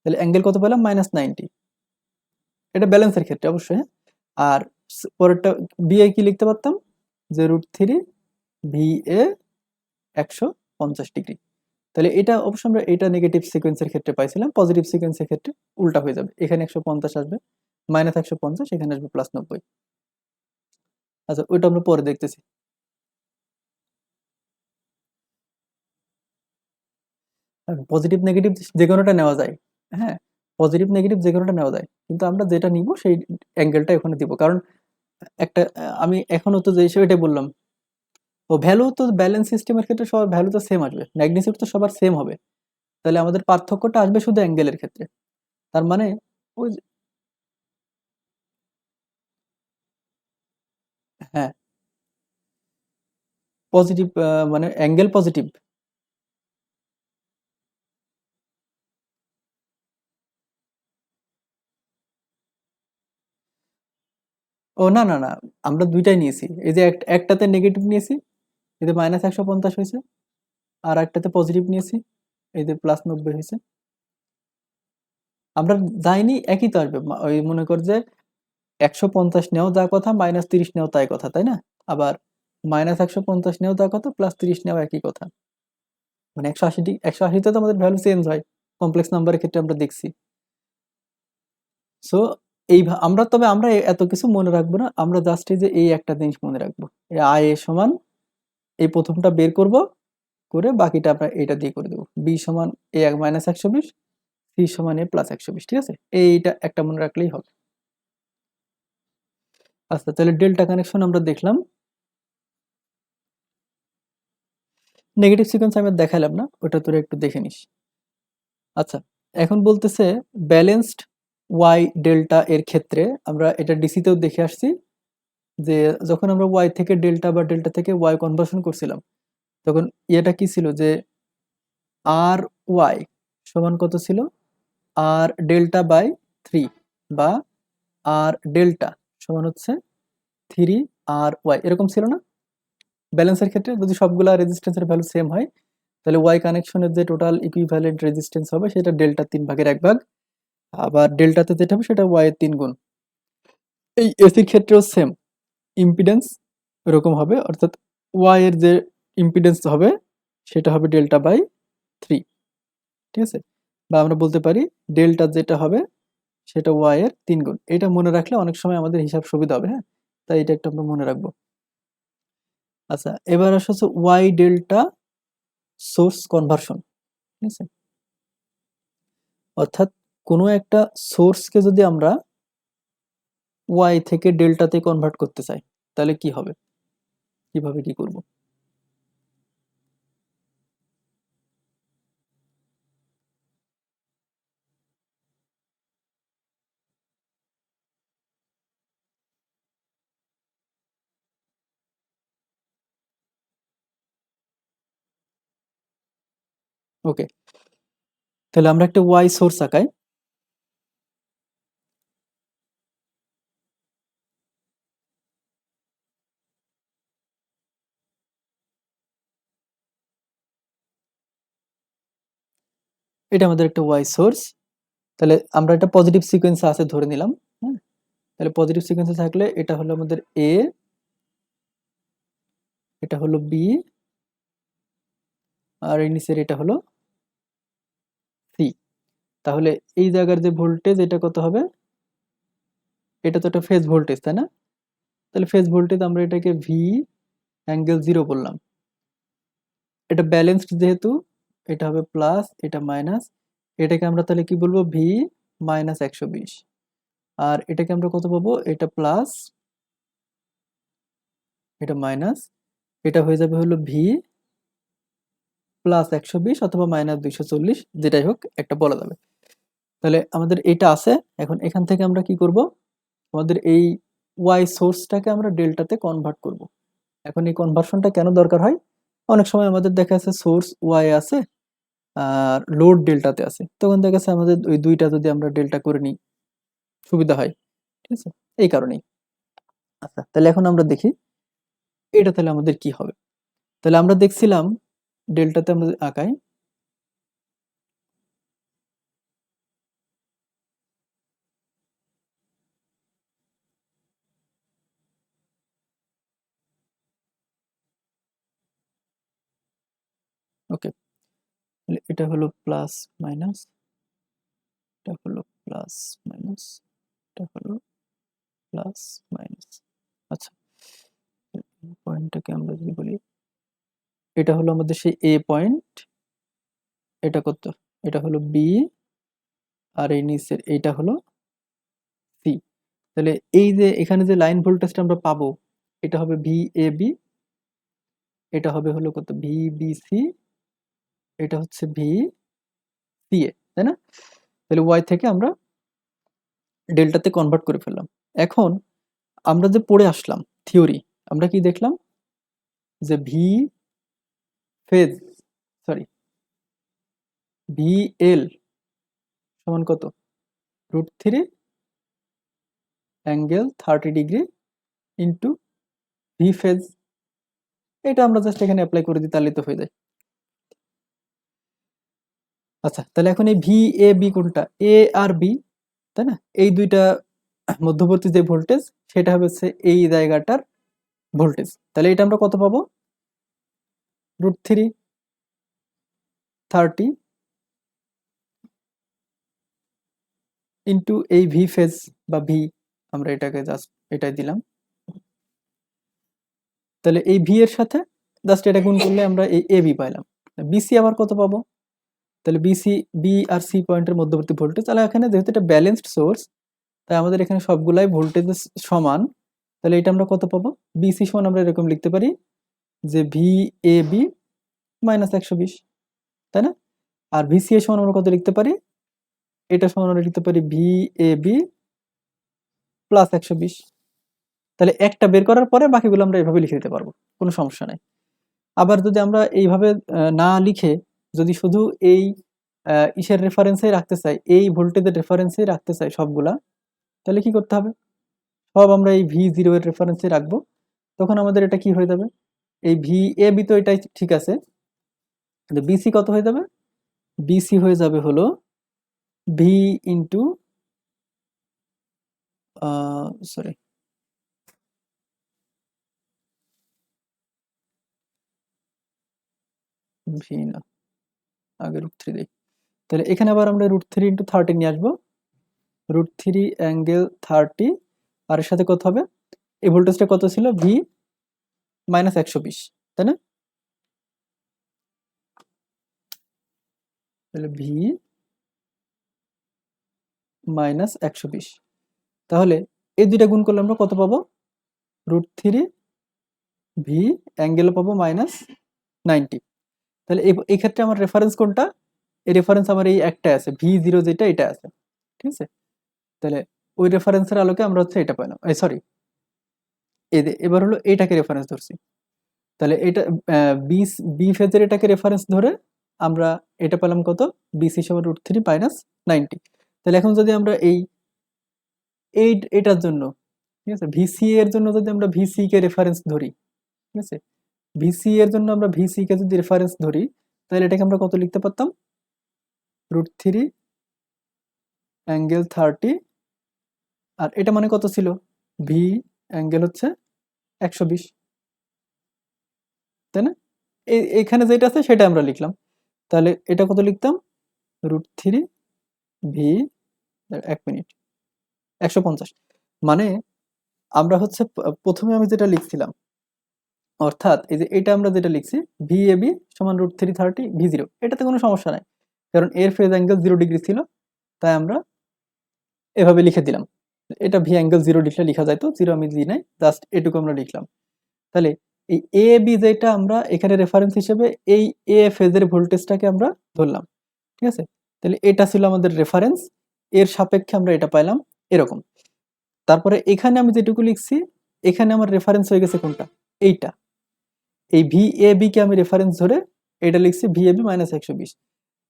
তাহলে অ্যাঙ্গেল কত পেলাম -90। এটা ব্যালেন্সের ক্ষেত্রে অবশ্যই, হ্যাঁ। আর পরেরটা বি এ কি লিখতে পারতাম যে √3 ভি এ 150 ডিগ্রি। তাহলে এটা অবশ্য আমরা এটা নেগেটিভ সিকোয়েন্সের ক্ষেত্রে পাইছিলাম, পজিটিভ সিকোয়েন্সের ক্ষেত্রে উল্টা হয়ে যাবে, এখানে 150 আসবে, -150, এখানে আসবে +90। আচ্ছা ওইটা আমরা পরে দেখতেছি। পজিটিভ নেগেটিভ যে কোনোটা নেওয়া যায়, হ্যাঁ, পজিটিভ নেগেটিভ যে কোনোটা নেওয়া যায়, কিন্তু আমরা যেটা নিব সেই অ্যাঙ্গেলটা এখানে দিব, কারণ একটা আমি এখনো তো যে সেটাই বললাম, ও ভ্যালু তো ব্যালেন্স সিস্টেমের ক্ষেত্রে সবার ভ্যালু তো সেম আসবে, ম্যাগনিটিউড তো সবার সেম হবে, তাহলে আমাদের পার্থক্যটা আসবে শুধু অ্যাঙ্গেলের ক্ষেত্রে। তার মানে ওই হ্যাঁ, পজিটিভ মানে অ্যাঙ্গেল পজিটিভ। ও না না না, আমরা দুইটাই নিয়েছি, এই যে একটাতে নেগেটিভ নিয়েছি, এই যে -150 হয়েছে, আর একটাতে পজিটিভ নিয়েছি, এই যে +90 হয়েছে। আমরা যাইনি একই তো আসবে, ওই মনে কর যে 150 নেও যা কথা, -30 নেও তাই কথা, তাই না? আবার -150 নেও যা কথা, +30 নেও একই কথা, মানে 180 তো আমাদের ভ্যালু চেঞ্জ হয় কমপ্লেক্স নাম্বারের ক্ষেত্রে, আমরা দেখছি। সো আমরা তবে আমরা এত কিছু মনে রাখবো না, আমরা জাস্ট এই যে এই একটা জিনিস মনে রাখবো, এই আই এ সমান এই প্রথমটা বের করব, করে বাকিটা আমরা এটা দিয়ে করে দেবো, বি সমান এ -120, সি সমান এ +120, ঠিক আছে, এইটা একটা মনে রাখলেই হবে। আচ্ছা তাহলে ডেল্টা কানেকশন আমরা দেখলাম, নেগেটিভ সিকোয়েন্স আমি আর দেখালাম না, ওটা তোরা একটু দেখে নিস। আচ্ছা এখন বলতেছে ব্যালেন্সড ওয়াই ডেল্টা এর ক্ষেত্রে আমরা এটা ডিসিতেও দেখে আসছি, যে যখন আমরা ওয়াই থেকে ডেল্টা বা ডেল্টা থেকে ওয়াই কনভার্সন করছিলাম, তখন ইয়েটা কি ছিল যে আর ওয়াই সমান কত ছিল, আর ডেল্টা বাই 3, বা আর ডেল্টা সমান হচ্ছে 3 আর ওয়াই, এরকম ছিল না? ব্যালেন্সের ক্ষেত্রে যদি সবগুলা রেজিস্ট্যান্সের ভ্যালু সেম হয়, তাহলে ওয়াই কানেকশনের যে টোটাল ইকুইভ্যালেন্ট রেজিস্ট্যান্স হবে সেটা ডেল্টা 3/1 আবার ডেল্টাতে যেটা হবে সেটা ওয়াই এর 3 গুণ। এই এসির ক্ষেত্রেও সেম ইম্পিডেন্স এরকম হবে, অর্থাৎ ওয়াই এর যে ইম্পিডেন্স হবে সেটা হবে ডেল্টা বাই 3, ঠিক আছে, বা আমরা বলতে পারি ডেল্টা যেটা হবে সেটা ওয়াই এর 3 গুণ। এটা মনে রাখলে অনেক সময় আমাদের হিসাব সুবিধা হবে, হ্যাঁ, তাই এটা একটা আমরা মনে রাখবো। আচ্ছা এবার আসা হচ্ছে ওয়াই ডেল্টা সোর্স কনভার্সন, ঠিক আছে, অর্থাৎ কোনো একটা সোর্সকে যদি আমরা ওয়াই থেকে ডেল্টাতে কনভার্ট করতে চাই, তাহলে কি হবে, কিভাবে কি করব? ওকে, তাহলে আমরা একটা ওয়াই সোর্স আঁকাই। এটা আমাদের একটা ওয়াই সোর্স, তাহলে আমরা একটা পজিটিভ সিকোয়েন্সে আছে ধরে নিলাম, হ্যাঁ, তাহলে পজিটিভ সিকোয়েন্সে থাকলে এটা হলো আমাদের এ, এটা হলো বি, আর এই নিচের এটা হলো সি। তাহলে এই জায়গার যে ভোল্টেজ এটা কত হবে, এটা তো একটা ফেজ ভোল্টেজ তাই না, তাহলে ফেজ ভোল্টেজ আমরা এটাকে ভি অ্যাঙ্গেল 0 বললাম। এটা ব্যালেন্সড যেহেতু এটা হবে প্লাস, এটা মাইনাস, এটাকে আমরা তাহলে কি বলবো, ভি -120, আর এটাকে আমরা কত পাবো, এটা প্লাস, এটা মাইনাস, এটা হয়ে যাবে হলো ভি +120 অথবা -240, যেটাই হোক একটা বলা যাবে। তাহলে আমাদের এটা আছে, এখন এখান থেকে আমরা কি করব, আমাদের এই ওয়াই সোর্সটাকে আমরা ডেল্টাতে কনভার্ট করব। এখন এই কনভার্সনটা কেন দরকার হয়? অনেক সময় আমাদের দেখা যাচ্ছে সোর্স ওয়াই আছে আর লোড ডেল্টাতে আছে, তখন দেখা যাচ্ছে আমাদের ওই দুইটা যদি আমরা ডেল্টা করে নিই সুবিধা হয়, ঠিক আছে, এই কারণেই। আচ্ছা, তাহলে এখন আমরা দেখি এটা তাহলে আমাদের কি হবে। তাহলে আমরা দেখছিলাম ডেল্টাতে আমরা যদি আঁকাই, ওকে, এটা হলো প্লাস মাইনাস, এটা হলো প্লাস মাইনাস, এটা হলো প্লাস মাইনাস। আচ্ছা, পয়েন্টটাকে আমরা যদি বলি এটা হলো আমাদের সেই এ পয়েন্ট, এটা কত, এটা হলো বি, আর এই নিচের এইটা হলো সি। তাহলে এই যে এখানে যে লাইন ভোল্টেজটা আমরা পাবো এটা হবে ভি এ বি, এটা হবে হলো কত ভি বি সি, এটা হচ্ছে ভি সি এ, তাই না? তাহলে ওয়াই থেকে আমরা ডেল্টাতে কনভার্ট করে ফেললাম। এখন আমরা যে পড়ে আসলাম থিওরি, আমরা কি দেখলাম যে V phase, sorry, V L সমান কত, √3 অ্যাঙ্গেল 30° ইন্টু ভি ফেজ। এটা আমরা জাস্ট এখানে অ্যাপ্লাই করে দিই, তাহলে তো হয়ে যায়। আচ্ছা, তাহলে এখন এই ভি এ বি কোনটা, এ আর বি, তাই না? এই দুইটা মধ্যবর্তী যে ভোল্টেজ সেটা হচ্ছে এই জায়গাটার ভোল্টেজ। তাহলে এটা আমরা কত পাবো, √3 30 ইন্টু এই ভি ফেজ বা ভি, আমরা এটাকে জাস্ট এটাই দিলাম। তাহলে এই ভি এর সাথে জাস্ট এটা গুণ করলে আমরা এই এ বি পাইলাম। বিসি আবার কত পাবো, তাহলে বিসি, বি আর সি পয়েন্টের মধ্যবর্তী ভোল্টেজ। তাহলে এখানে যেহেতু এটা ব্যালেন্সড সোর্স, তাই আমাদের এখানে সবগুলাই ভোল্টেজ সমান। তাহলে এটা আমরা কত পাবো, বিসি সমান আমরা এরকম লিখতে পারি যে ভি এ বি মাইনাস 120, তাই না? আর ভিসি এ সমান আমরা কত লিখতে পারি, এটা সমান আমরা লিখতে পারি ভি এ বি প্লাস 120। তাহলে একটা বের করার পরে বাকিগুলো আমরা এভাবে লিখে দিতে পারবো, কোনো সমস্যা নাই। আবার যদি আমরা এইভাবে না লিখে যদি শুধু এই ইসের রেফারেন্সেই রাখতে চাই, এই ভোল্টেজের রেফারেন্সেই রাখতে চাই সবগুলা, তাহলে কি করতে হবে, সব আমরা এই ভি0 এর রেফারেন্সে রাখবো। তখন আমাদের এটা কি হয়ে যাবে, এই ভি এ বি তো এটাই ঠিক আছে, কিন্তু বিসি কত হয়ে যাবে, বিসি হয়ে যাবে হলো ভি ইন্টু, সরি, ভি না, আগে √3 দিই। তাহলে এখানে আবার আমরা √3 ইন্টু 30 নিয়ে আসবো, √3 অ্যাঙ্গেল 30, আর এর সাথে কত হবে, এই ভোল্টেজটা কত ছিল, ভি মাইনাস 120, তাই না? তাহলে ভি মাইনাস 120, তাহলে এই দুইটা গুণ করলে আমরা কত পাবো, √3 ভি অ্যাঙ্গেল পাবো মাইনাস 90। তাহলে এই ক্ষেত্রে আমার রেফারেন্স কোনটা, এই রেফারেন্স আমার এই একটা আছে ভি0 যেটা, এটা আছে, ঠিক আছে? তাহলে ওই রেফারেন্সের আলোকে আমরা হচ্ছে এটা পেলাম, সরি, এবার হলো এইটাকে রেফারেন্স ধরছি। তাহলে এটা বি বি ফেজের এটাকে রেফারেন্স ধরে আমরা এটা পেলাম কত, বিসি সমান √3 মাইনাস 90। তাহলে এখন যদি আমরা এটার জন্য, ঠিক আছে, ভিসি এর জন্য যদি আমরা ভিসি কে রেফারেন্স ধরি, ঠিক আছে, ভিসি এর জন্য আমরা ভিসি কে যদি রেফারেন্স ধরি, তাহলে এটাকে আমরা কত লিখতে পারতাম, √3 অ্যাঙ্গেল 30, আর এটা মানে কত ছিল, ভি অ্যাঙ্গেল হচ্ছে 120, তাই না? এইখানে যেটা আছে সেটা আমরা লিখলাম। তাহলে এটা কত লিখতাম, √3 ভি, 1 মিনিট, 150। মানে আমরা হচ্ছে প্রথমে আমি যেটা লিখছিলাম, অর্থাৎ এই যে এটা আমরা যেটা লিখছি ভি এ বি সমান √3 30 ভি0, এটাতে কোনো সমস্যা নাই, কারণ এর ফেজ অ্যাঙ্গেল 0 ডিগ্রি ছিল, তাই আমরা এভাবে লিখে দিলাম। এটা ভি অ্যাঙ্গেল 0 লিখলে লিখা যায়, তো 0 আমি দিই নাই, জাস্ট এটুকু আমরা লিখলাম। তাহলে এই এ বি যেটা আমরা এখানে রেফারেন্স হিসেবে এই এ ফেজের ভোল্টেজটাকে আমরা ধরলাম, ঠিক আছে? তাহলে এটা ছিল আমাদের রেফারেন্স, এর সাপেক্ষে আমরা এটা পাইলাম এরকম। তারপরে এখানে আমি যেটুকু লিখছি, এখানে আমার রেফারেন্স হয়ে গেছে কোনটা, এইটা, এই ভি এ বি কে আমি রেফারেন্স ধরে এটা লিখছি ভি এ বি মাইনাস 120।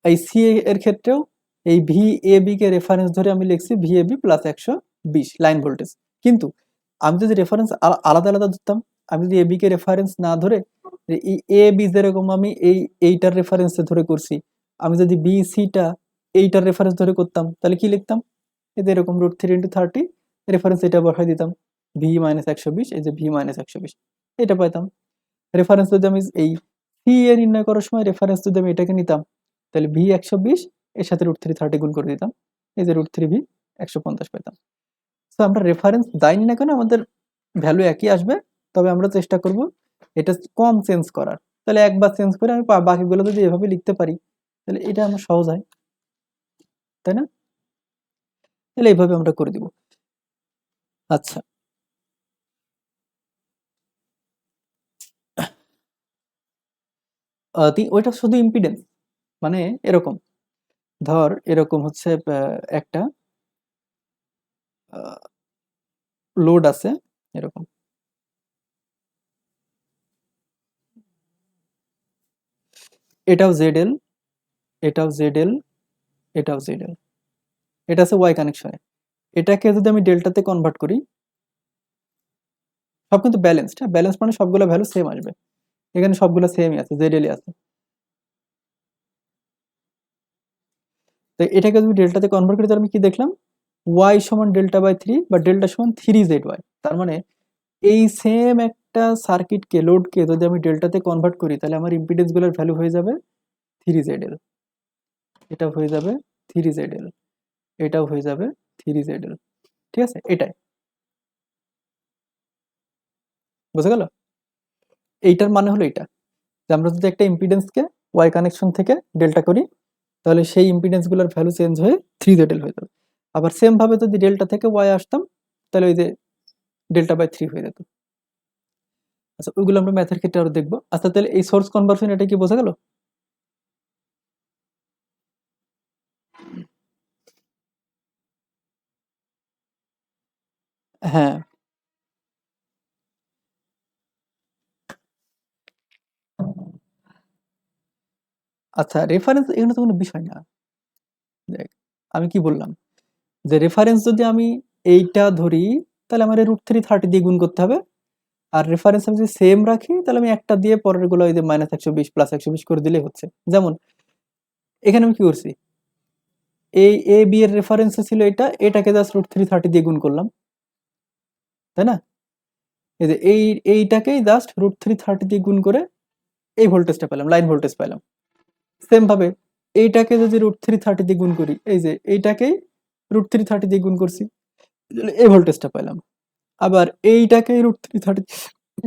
এই সি এর ক্ষেত্রেও এই ভি এ বি কে রেফারেন্স ধরে আমি লিখছি V A B plus 120 line voltage. কিন্তু আমি যদি রেফারেন্স আলাদা আলাদা ধরতাম, আমি যদি এ বি কে রেফারেন্স না ধরে এ বি যেরকম আমি এইটার রেফারেন্স ধরে করছি, আমি যদি বি সিটা এইটার রেফারেন্স ধরে করতাম তাহলে কি লিখতাম, এই যে এরকম √3 × 30 রেফারেন্স এটা বসাই দিতাম ভি মাইনাস 120, এই যে ভি মাইনাস 120 এটা পাইতাম। রেফারেন্স যদি আমি এই সি এ নির্ণয় করার সময় রেফারেন্স যদি আমি এটাকে নিতাম তাহলে ভি 120 এর সাথে √3 গুণ করে দিতাম, এই যে √3 ভি 150 পেতাম। তো আমরা রেফারেন্স দেয়নি না কেন আমাদের ভ্যালু একই আসবে, তবে আমরা চেষ্টা করব এটা কম চেঞ্জ করার। তাহলে একবার চেঞ্জ করে আমি বাকিগুলো যদি এভাবে লিখতে পারি তাহলে এটা আমার সহজ হয়, তাই না? তাহলে এইভাবে আমরা করে দিব। আচ্ছা, ওইটা শুধু ইম্পিডেন্স, মানে এরকম ধর এরকম হচ্ছে একটা লোড আছে এরকম, এটাও জেড এল, এটাও জেড এল, এটাও জেড এল, এটা আছে ওয়াই কানেকশনে। এটাকে যদি আমি ডেল্টাতে কনভার্ট করি, সব কিন্তু ব্যালেন্সড, হ্যাঁ ব্যালেন্স মানে সবগুলো ভ্যালু সেম আসবে, এখানে সবগুলো সেমই আছে, জেড এলই আছে। তো এটাকে যদি ডেল্টাতে কনভার্ট করি তাহলে আমি কি দেখলাম, ওয়াই সমান ডেল্টা/3 বা ডেল্টা সমান 3ZY। তার মানে এই সেম একটা সার্কিটকে লোডকে যদি আমি ডেল্টাতে কনভার্ট করি তাহলে আমার ইম্পিডেন্সগুলোর ভ্যালু হয়ে যাবে 3ZL, এটা হয়ে যাবে 3ZL, এটাও হয়ে যাবে 3ZL। ঠিক আছে, এটাই বুঝা গেল। এইটার মানে হলো এটা, যে আমরা যদি একটা ইম্পিডেন্সকে ওয়াই কানেকশন থেকে ডেল্টা করি তাহলে সেই ইম্পিডেন্সগুলোর ভ্যালু চেঞ্জ হয়ে 3ZL হয়ে যাবে। আবার সেম ভাবে যদি ডেল্টা থেকে ওয়াই আসতাম তাহলে ওই যে ডেল্টা/3 হয়ে যেত। আচ্ছা, ওইগুলো আমরা ম্যাথের ক্ষেত্রে আরো দেখবো। আচ্ছা, তাহলে এই সোর্স কনভার্সন এটা কি বোঝা গেল? হ্যাঁ, আচ্ছা রেফারেন্স এখানে তো কোনো বিষয় না। দেখ, আমি কি বললাম যে রেফারেন্স যদি আমি এইটা ধরি তাহলে আমার √3 দিয়ে গুণ করতে হবে, আর রেফারেন্স আমি যদি সেম রাখি তাহলে আমি একটা দিয়ে পরের গুলো ওই যে -120 +120 করে দিলেই হচ্ছে। যেমন এখানে আমি কি করছি, এই এ বি এর রেফারেন্স ছিল এটা, এটাকে জাস্ট √3 দিয়ে গুণ করলাম, তাই না? এই যে এইটাকেই জাস্ট √3 দিয়ে গুণ করে এই ভোল্টেজটা পেলাম, লাইন ভোল্টেজ পেলাম। সেম ভাবে এইটাকে যদি √3 দিয়ে গুণ করি, এই যে এইটাকেই √3 দিয়ে গুণ করছি, এই ভোল্টেজটা পেলাম। আবার এইটাকে √3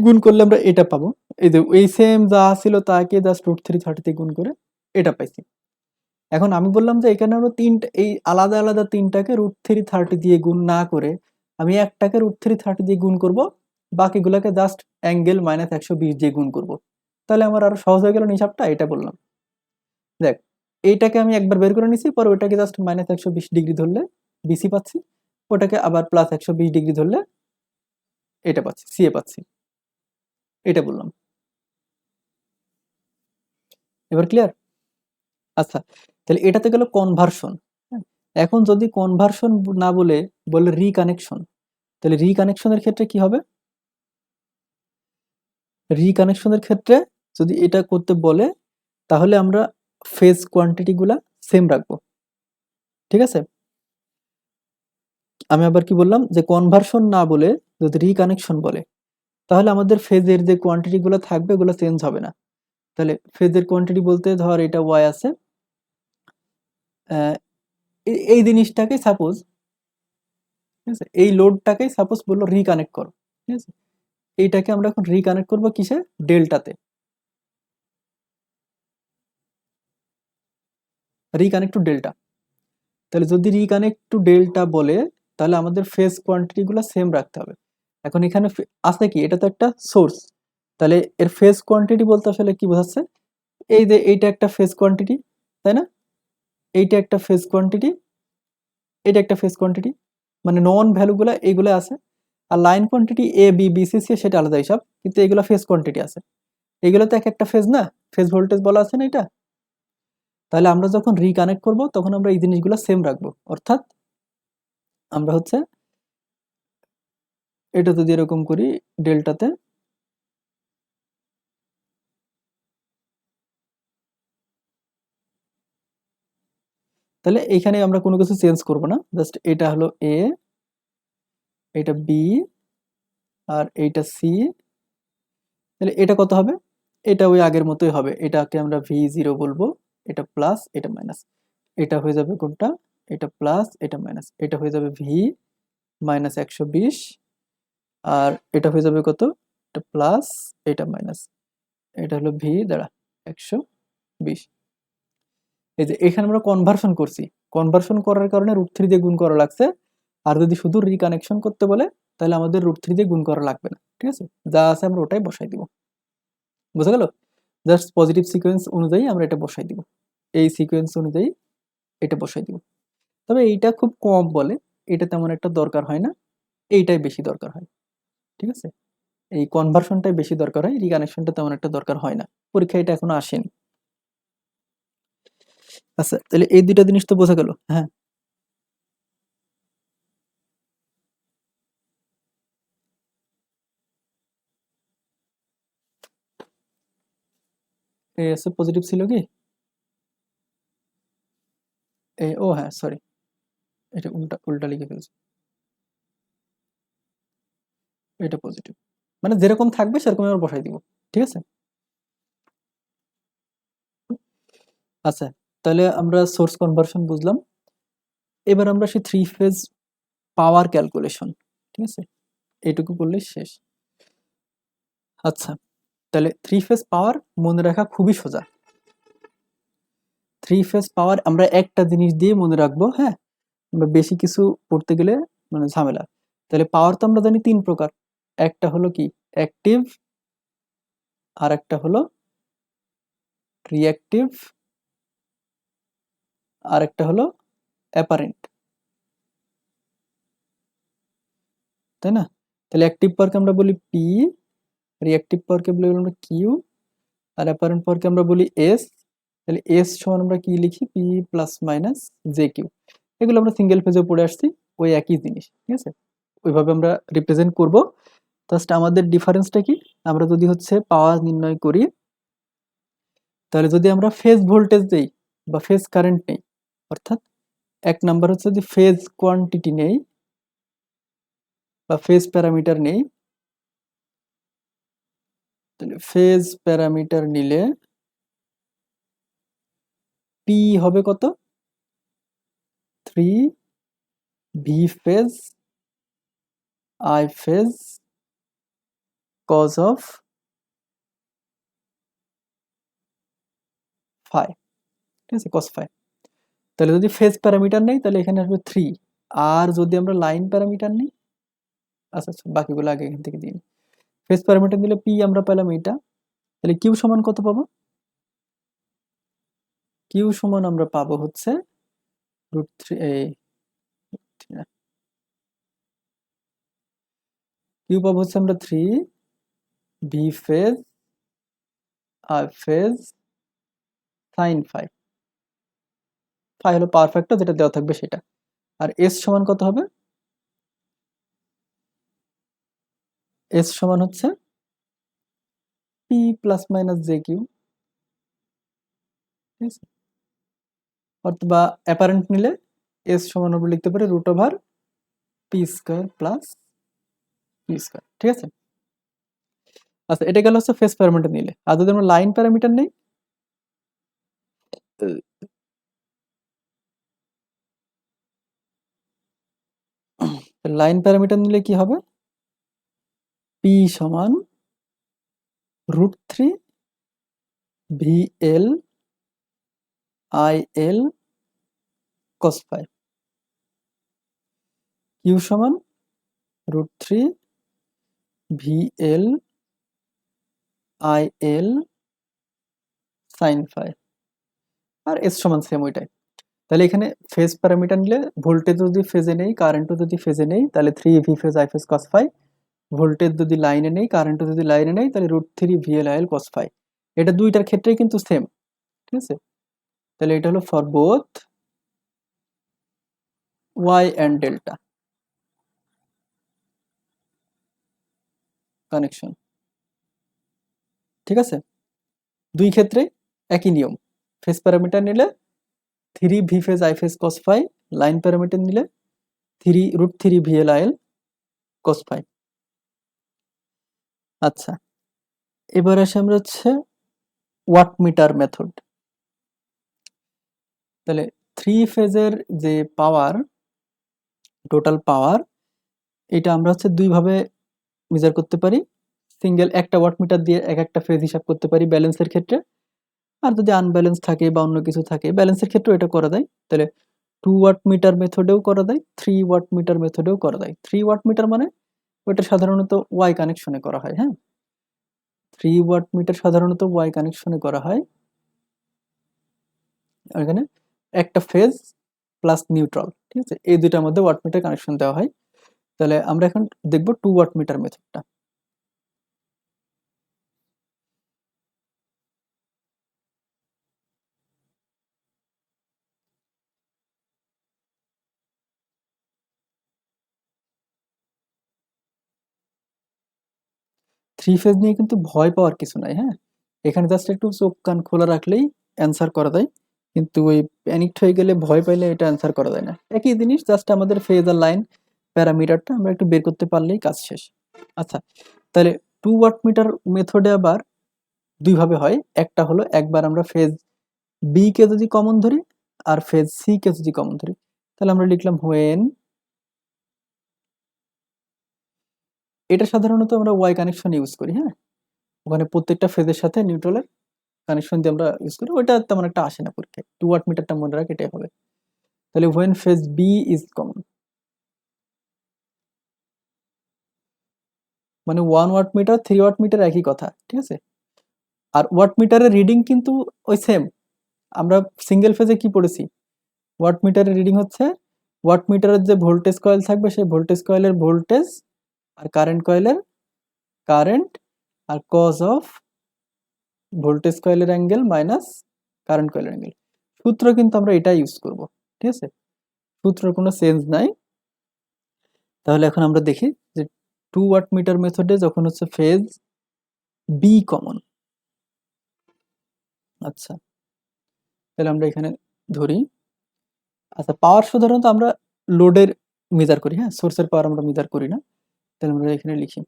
গুণ করলে আমরা এটা পাবো, এই যে এই সেম যা ছিল তাকে জাস্ট √3 দিয়ে গুণ করে এটা পাইছি। এখন আমি বললাম যে এখানে আমরা তিনটা, এই আলাদা আলাদা তিনটাকে √3 দিয়ে গুণ না করে আমি একটাকে √3 দিয়ে গুণ করব, বাকিগুলোকে জাস্ট অ্যাঙ্গেল -120 দিয়ে গুণ করব, তাহলে আমার আরো সহজ হয়ে গেল হিসাবটা, এটা বললাম। দেখ, এইটাকে আমি একবার বের করে নিছি, পরে ওটাকে জাস্ট -120 ডিগ্রি ধরলে বিসি পাচ্ছি, ওটাকে আবার +120 ডিগ্রি ধরলে এটা পাচ্ছি, সিএ পাচ্ছি, এটা বললাম। এবার ক্লিয়ার? আচ্ছা, তাহলে এটাতে গেল কনভার্সন। এখন যদি কনভার্সন না বলে বলে রিকানেকশন, তাহলে রিকানেকশনের ক্ষেত্রে কি হবে? রিকানেকশনের ক্ষেত্রে যদি এটা করতে বলে তাহলে আমরা ফেজ কোয়ান্টিটি গুলা সেম রাখবো। ঠিক আছে, আমি আবার কি বললাম যে কনভার্সন না বলে যদি রিকানেকশন বলে তাহলে আমাদের ফেজের যে কোয়ান্টিটি গুলো থাকবে ওগুলো চেঞ্জ হবে না। তাহলে ফেজের কোয়ান্টিটি বলতে ধর এটা ওয়াই আছে, এই জিনিসটাকে সাপোজ, ঠিক আছে, এই লোডটাকেই সাপোজ বললো রিকানেক্ট করো, ঠিক আছে, এইটাকে আমরা এখন রিকানেক্ট করবো কিসে, ডেল্টাতে, রিকানেক্ট টু ডেল্টা। তাহলে যদি রিকানেক্ট টু ডেল্টা বলে তাহলে আমাদের ফেজ কোয়ান্টিটি গুলো সেম রাখতে হবে। এখন এখানে আছে কি, এটা তো একটা সোর্স, তাহলে এর ফেজ কোয়ান্টিটি বলতে আসলে কি বোঝাচ্ছে, এই যে এইটা একটা ফেজ কোয়ান্টিটি, তাই না, এইটা একটা ফেজ কোয়ান্টিটি, এটা একটা ফেজ কোয়ান্টিটি, মানে নন ভ্যালুগুলো এইগুলো আছে, আর line quantity A B B C C সেটা আলাদা হিসাব, কিন্তু এগুলো ফেজ কোয়ান্টিটি আছে। এগুলো তো এক একটা ফেজ না, ফেজ ভোল্টেজ বলা আছে না এটা। তাহলে আমরা যখন রিকানেক্ট করব তখন আমরা এই জিনিসগুলো সেম রাখবো, অর্থাৎ আমরা হচ্ছে এটা যদি এরকম করি ডেল্টাতে, তাহলে এইখানে আমরা কোনো কিছু চেঞ্জ করব না, জাস্ট এটা হলো এ, এটা বি, আর এইটা সি। তাহলে এটা কত হবে? এটা ওই আগের মতোই হবে, এটাকে আমরা ভি0 বলবো, এটা প্লাস এটা মাইনাস, এটা হয়ে যাবে কোনটা, এটা প্লাস এটা মাইনাস, এটা হয়ে যাবে ভি মাইনাস 120, আর এটা হয়ে যাবে কত, এটা প্লাস এটা মাইনাস, এটা হলো ভি দ্বারা 120। এই যে এখানে আমরা কনভার্সন করছি, কনভার্সন করার কারণে √3 দিয়ে গুণ করা লাগছে। আর যদি শুধু রিকানেকশন করতে বলে তাহলে আমাদের √3 দিয়ে গুণ করা লাগবে না, ঠিক আছে, যা আছে আমরা ওটাই বসাই দিব। বুঝা গেল? জাস্ট পজিটিভ সিকোয়েন্স অনুযায়ী আমরা এটা বসাই দিব, এই সিকোয়েন্স অনুযায়ী এটা বসাই দিব। তবে এইটা খুব কম বলে, এটা তেমন একটা দরকার হয় না, এইটাই বেশি দরকার হয়, ঠিক আছে, এই কনভার্সনটাই বেশি দরকার হয়, রিকানেকশনটা তেমন একটা দরকার হয় না, পরীক্ষায় এটা এখনো আসেনি। আচ্ছা, তাহলে এই দুইটা জিনিস তো বোঝা গেল। হ্যাঁ, এই আছে পজিটিভ ছিল কি, এই ও হ্যাঁ সরি, এটা উল্টা উল্টা লিখে ফেলছি, এটা পজিটিভ, মানে যেরকম থাকবে সেরকম আমরা বসাই দিব, ঠিক আছে। আচ্ছা, তাহলে আমরা সোর্স কনভার্সন বুঝলাম, এবার আমরা সেই থ্রি ফেজ পাওয়ার ক্যালকুলেশন, ঠিক আছে, এইটুকু করলেই শেষ। আচ্ছা, তাহলে থ্রি ফেজ পাওয়ার মনে রাখা খুবই সোজা। থ্রি ফেজ পাওয়ার আমরা একটা জিনিস দিয়ে মনে রাখবো, হ্যাঁ, আমরা বেশি কিছু পড়তে গেলে মানে ঝামেলা। তাহলে পাওয়ার তো আমরা জানি তিন প্রকার, একটা হলো কি অ্যাক্টিভ, আর একটা হলো রিঅ্যাক্টিভ, আর একটা হলো অ্যাপারেন্ট, তাই না? তাহলে অ্যাক্টিভ পাওয়ারকে আমরা বলি পি, রিঅ্যাক্টিভ পাওয়ারকে বলি আমরা কিউ, আর অ্যাপারেন্ট পাওয়ারকে আমরা বলি এস। তাহলে এস সমান আমরা কি লিখি, P plus minus J Q. এগুলো আমরা সিঙ্গেল ফেজে পড়ে আসছি, ওই একই জিনিস, ঠিক আছে, ওইভাবে আমরা রিপ্রেজেন্ট করব। জাস্ট আমাদের ডিফারেন্সটা কি, আমরা যদি হচ্ছে পাওয়ার নির্ণয় করি, তাহলে যদি আমরা ফেজ ভোল্টেজ দেই বা ফেজ কারেন্ট নেই, অর্থাৎ এক নাম্বার হচ্ছে যদি ফেজ কোয়ান্টিটি নেই বা ফেজ প্যারামিটার নেই, তাহলে ফেজ প্যারামিটার নিলে পি হবে কত, 3 V phase I phase cos of phi, ঠিক আছে, কস ফাই। তাহলে যদি ফেজ প্যারামিটার নেই তাহলে এখানে আসবে 3, আর যদি আমরা লাইন প্যারামিটার নিই, আচ্ছা আচ্ছা বাকিগুলো আগে এখান থেকে দিই। ফেজ প্যারামিটার দিলে পি আমরা পেলাম এইটা, তাহলে কিউ সমান কত পাবো, কিউ সমান আমরা পাবো হচ্ছে √3, এই কিউ পাবো হচ্ছে আমরা 3 ভি ফেজ আর ফেজ সাইন ফাই, ফাই হলো পাওয়ার ফ্যাক্টর যেটা দেওয়া থাকবে সেটা। আর এস সমান কত হবে, এস সমান হচ্ছে P plus minus J Q, ঠিক আছে, অথবা অ্যাপারেন্ট নিলে এস সমান আমরা লিখতে পারি √P square plus P square, ঠিক আছে। আচ্ছা, এটা গেল হচ্ছে ফেজ প্যারামিটার নিলে। আর যদি আমরা লাইন প্যারামিটার নেই, লাইন প্যারামিটার নিলে কি হবে, পি সমান √3 V L I L cos phi, Q সমান √3 V L I L sine phi, আর এস সমান সেম ওইটাই। তাহলে এখানে ফেজ প্যারামিটার নিলে ভোল্টেজ যদি ফেজে নেই, কারেন্টও যদি ফেজে নেই, তাহলে 3 V phase I phase cos phi, voltage যদি লাইনে নেই, কারেন্টও যদি লাইনে নেই, তাহলে √3 VLIL cos phi। এটা দুইটার ক্ষেত্রেই কিন্তু সেম, ঠিক আছে? তাহলে এটা হলো for both Y and delta connection, ঠিক আছে? দুই ক্ষেত্রে একই নিয়ম। ফেজ প্যারামিটার নিলে 3 V phase I phase cos phi, line parameter নিলে √3 VLIL cos phi। আচ্ছা, এবার আসে আমরা হচ্ছে ওয়াটমিটার মেথড। তাহলে 3 ফেজের যে পাওয়ার, টোটাল পাওয়ার, এটা আমরা হচ্ছে দুইভাবে মেজার করতে পারি। সিঙ্গেল একটা ওয়াটমিটার দিয়ে এক একটা ফেজ হিসাব করতে পারি ব্যালেন্সের ক্ষেত্রে, আর যদি আনব্যালেন্স থাকে বা অন্য কিছু থাকে ব্যালেন্সের ক্ষেত্রেও এটা করা যায়। তাহলে 2 ওয়াট মিটার মেথডেও করা যায়, 3 ওয়াট মিটার মেথডেও করা যায়। 3 ওয়াট মিটার মানে ওটা সাধারণত ওয়াই কানেকশনে করা হয়, হ্যাঁ। 3 ওয়াট মিটার সাধারণত ওয়াই কানেকশনে করা হয়। আর এখানে একটা ফেজ প্লাস নিউট্রাল, ঠিক আছে, এই দুইটার মধ্যে ওয়াটমিটার কানেকশন দেওয়া হয়। তাহলে আমরা এখন দেখব 2 ওয়াট মিটার মেথডটা। থ্রি ফেজ নিয়ে কিন্তু ভয় পাওয়ার কিছু নাই, হ্যাঁ। এখানে জাস্ট একটু চোখ কান খোলা রাখলেই অ্যান্সার করা যায়। কিন্তু ওই প্যানিকড হয়ে গেলে, ভয় পাইলে এটা অ্যান্সার করা যায় না। একই জিনিস, জাস্ট আমাদের ফেজ আর লাইন প্যারামিটারটা আমরা একটু বের করতে পারলেই কাজ শেষ। আচ্ছা, তাহলে 2 ওয়াট মিটার মেথডে আবার দুইভাবে হয়। একটা হলো একবার আমরা ফেজ বি কে যদি কমন ধরি আর ফেজ সি কে যদি কমন ধরি, তাহলে আমরা লিখলাম হোয়েন, এটা সাধারণত আমরা ওয়াই কানেকশন ইউজ করি, হ্যাঁ। ওখানে প্রত্যেকটা ফেজের সাথে নিউট্রালের কানেকশন দিয়ে আমরা ইউজ করি, ওইটা তেমন একটা আসে না পরীক্ষায়। 2 ওয়াট মিটারটা মনে রাখ, এটাই হবে। তাহলে when phase B is common, মানে 1 ওয়াট মিটার 3 ওয়াট মিটার একই কথা, ঠিক আছে। আর ওয়াট মিটারের রিডিং কিন্তু ওই সেম। আমরা সিঙ্গেল ফেজে কি পড়েছি, ওয়াট মিটারের রিডিং হচ্ছে ওয়াট মিটারের যে ভোল্টেজ কয়েল থাকবে সেই ভোল্টেজ কয়েলের ভোল্টেজ, আর কারেন্ট কয়েলের কারেন্ট, আর কজ অফ ভোল্টেজ কয়েলের অ্যাঙ্গেল মাইনাস কারেন্ট কয়েলের অ্যাঙ্গেল। সূত্র কিন্তু আমরা এটাই ইউজ করব, ঠিক আছে, সূত্রের কোনো চেঞ্জ নাই। তাহলে এখন আমরা দেখি যে 2 ওয়াট মিটার মেথডে যখন হচ্ছে ফেজ বি কমন, আচ্ছা, তাহলে আমরা এখানে ধরি। আচ্ছা, পাওয়ার সাধারণত আমরা লোডের মেজার করি, হ্যাঁ, সোর্সের পাওয়ার আমরা মেজার করি না। তাহলে আমরা এখানে লিখি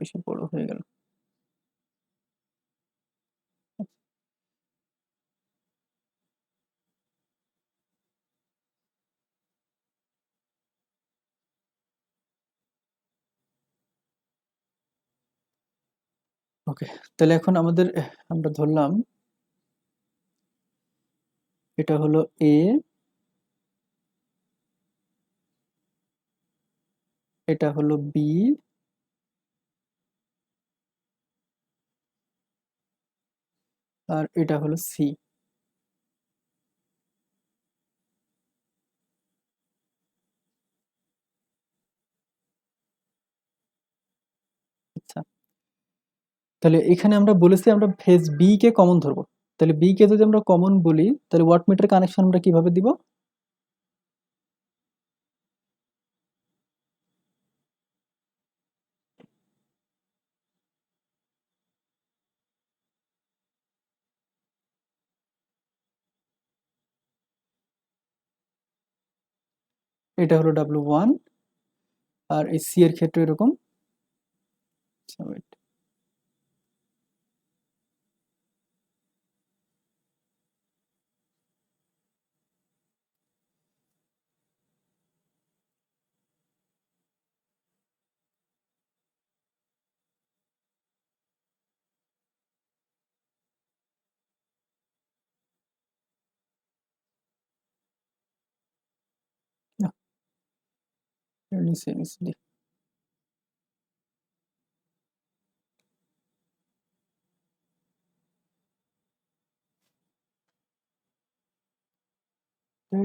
বেশি বড় হয়ে গেল। ওকে, তাহলে এখন আমাদের আমরা ধরলাম এটা হলো এ, এটা হলো বি, আর এটা হলো সি। আচ্ছা, তাহলে এখানে আমরা বলেছি আমরা ফেজ বি কে কমন ধরবো। তাহলে বি কে যদি আমরা কমন বলি, তাহলে ওয়াটমিটার কানেকশন আমরা কিভাবে দিব? এটা হলো W1, আর এই সি এর ক্ষেত্রে এরকম। আচ্ছা, wait, না, নিচে নিচে দিই।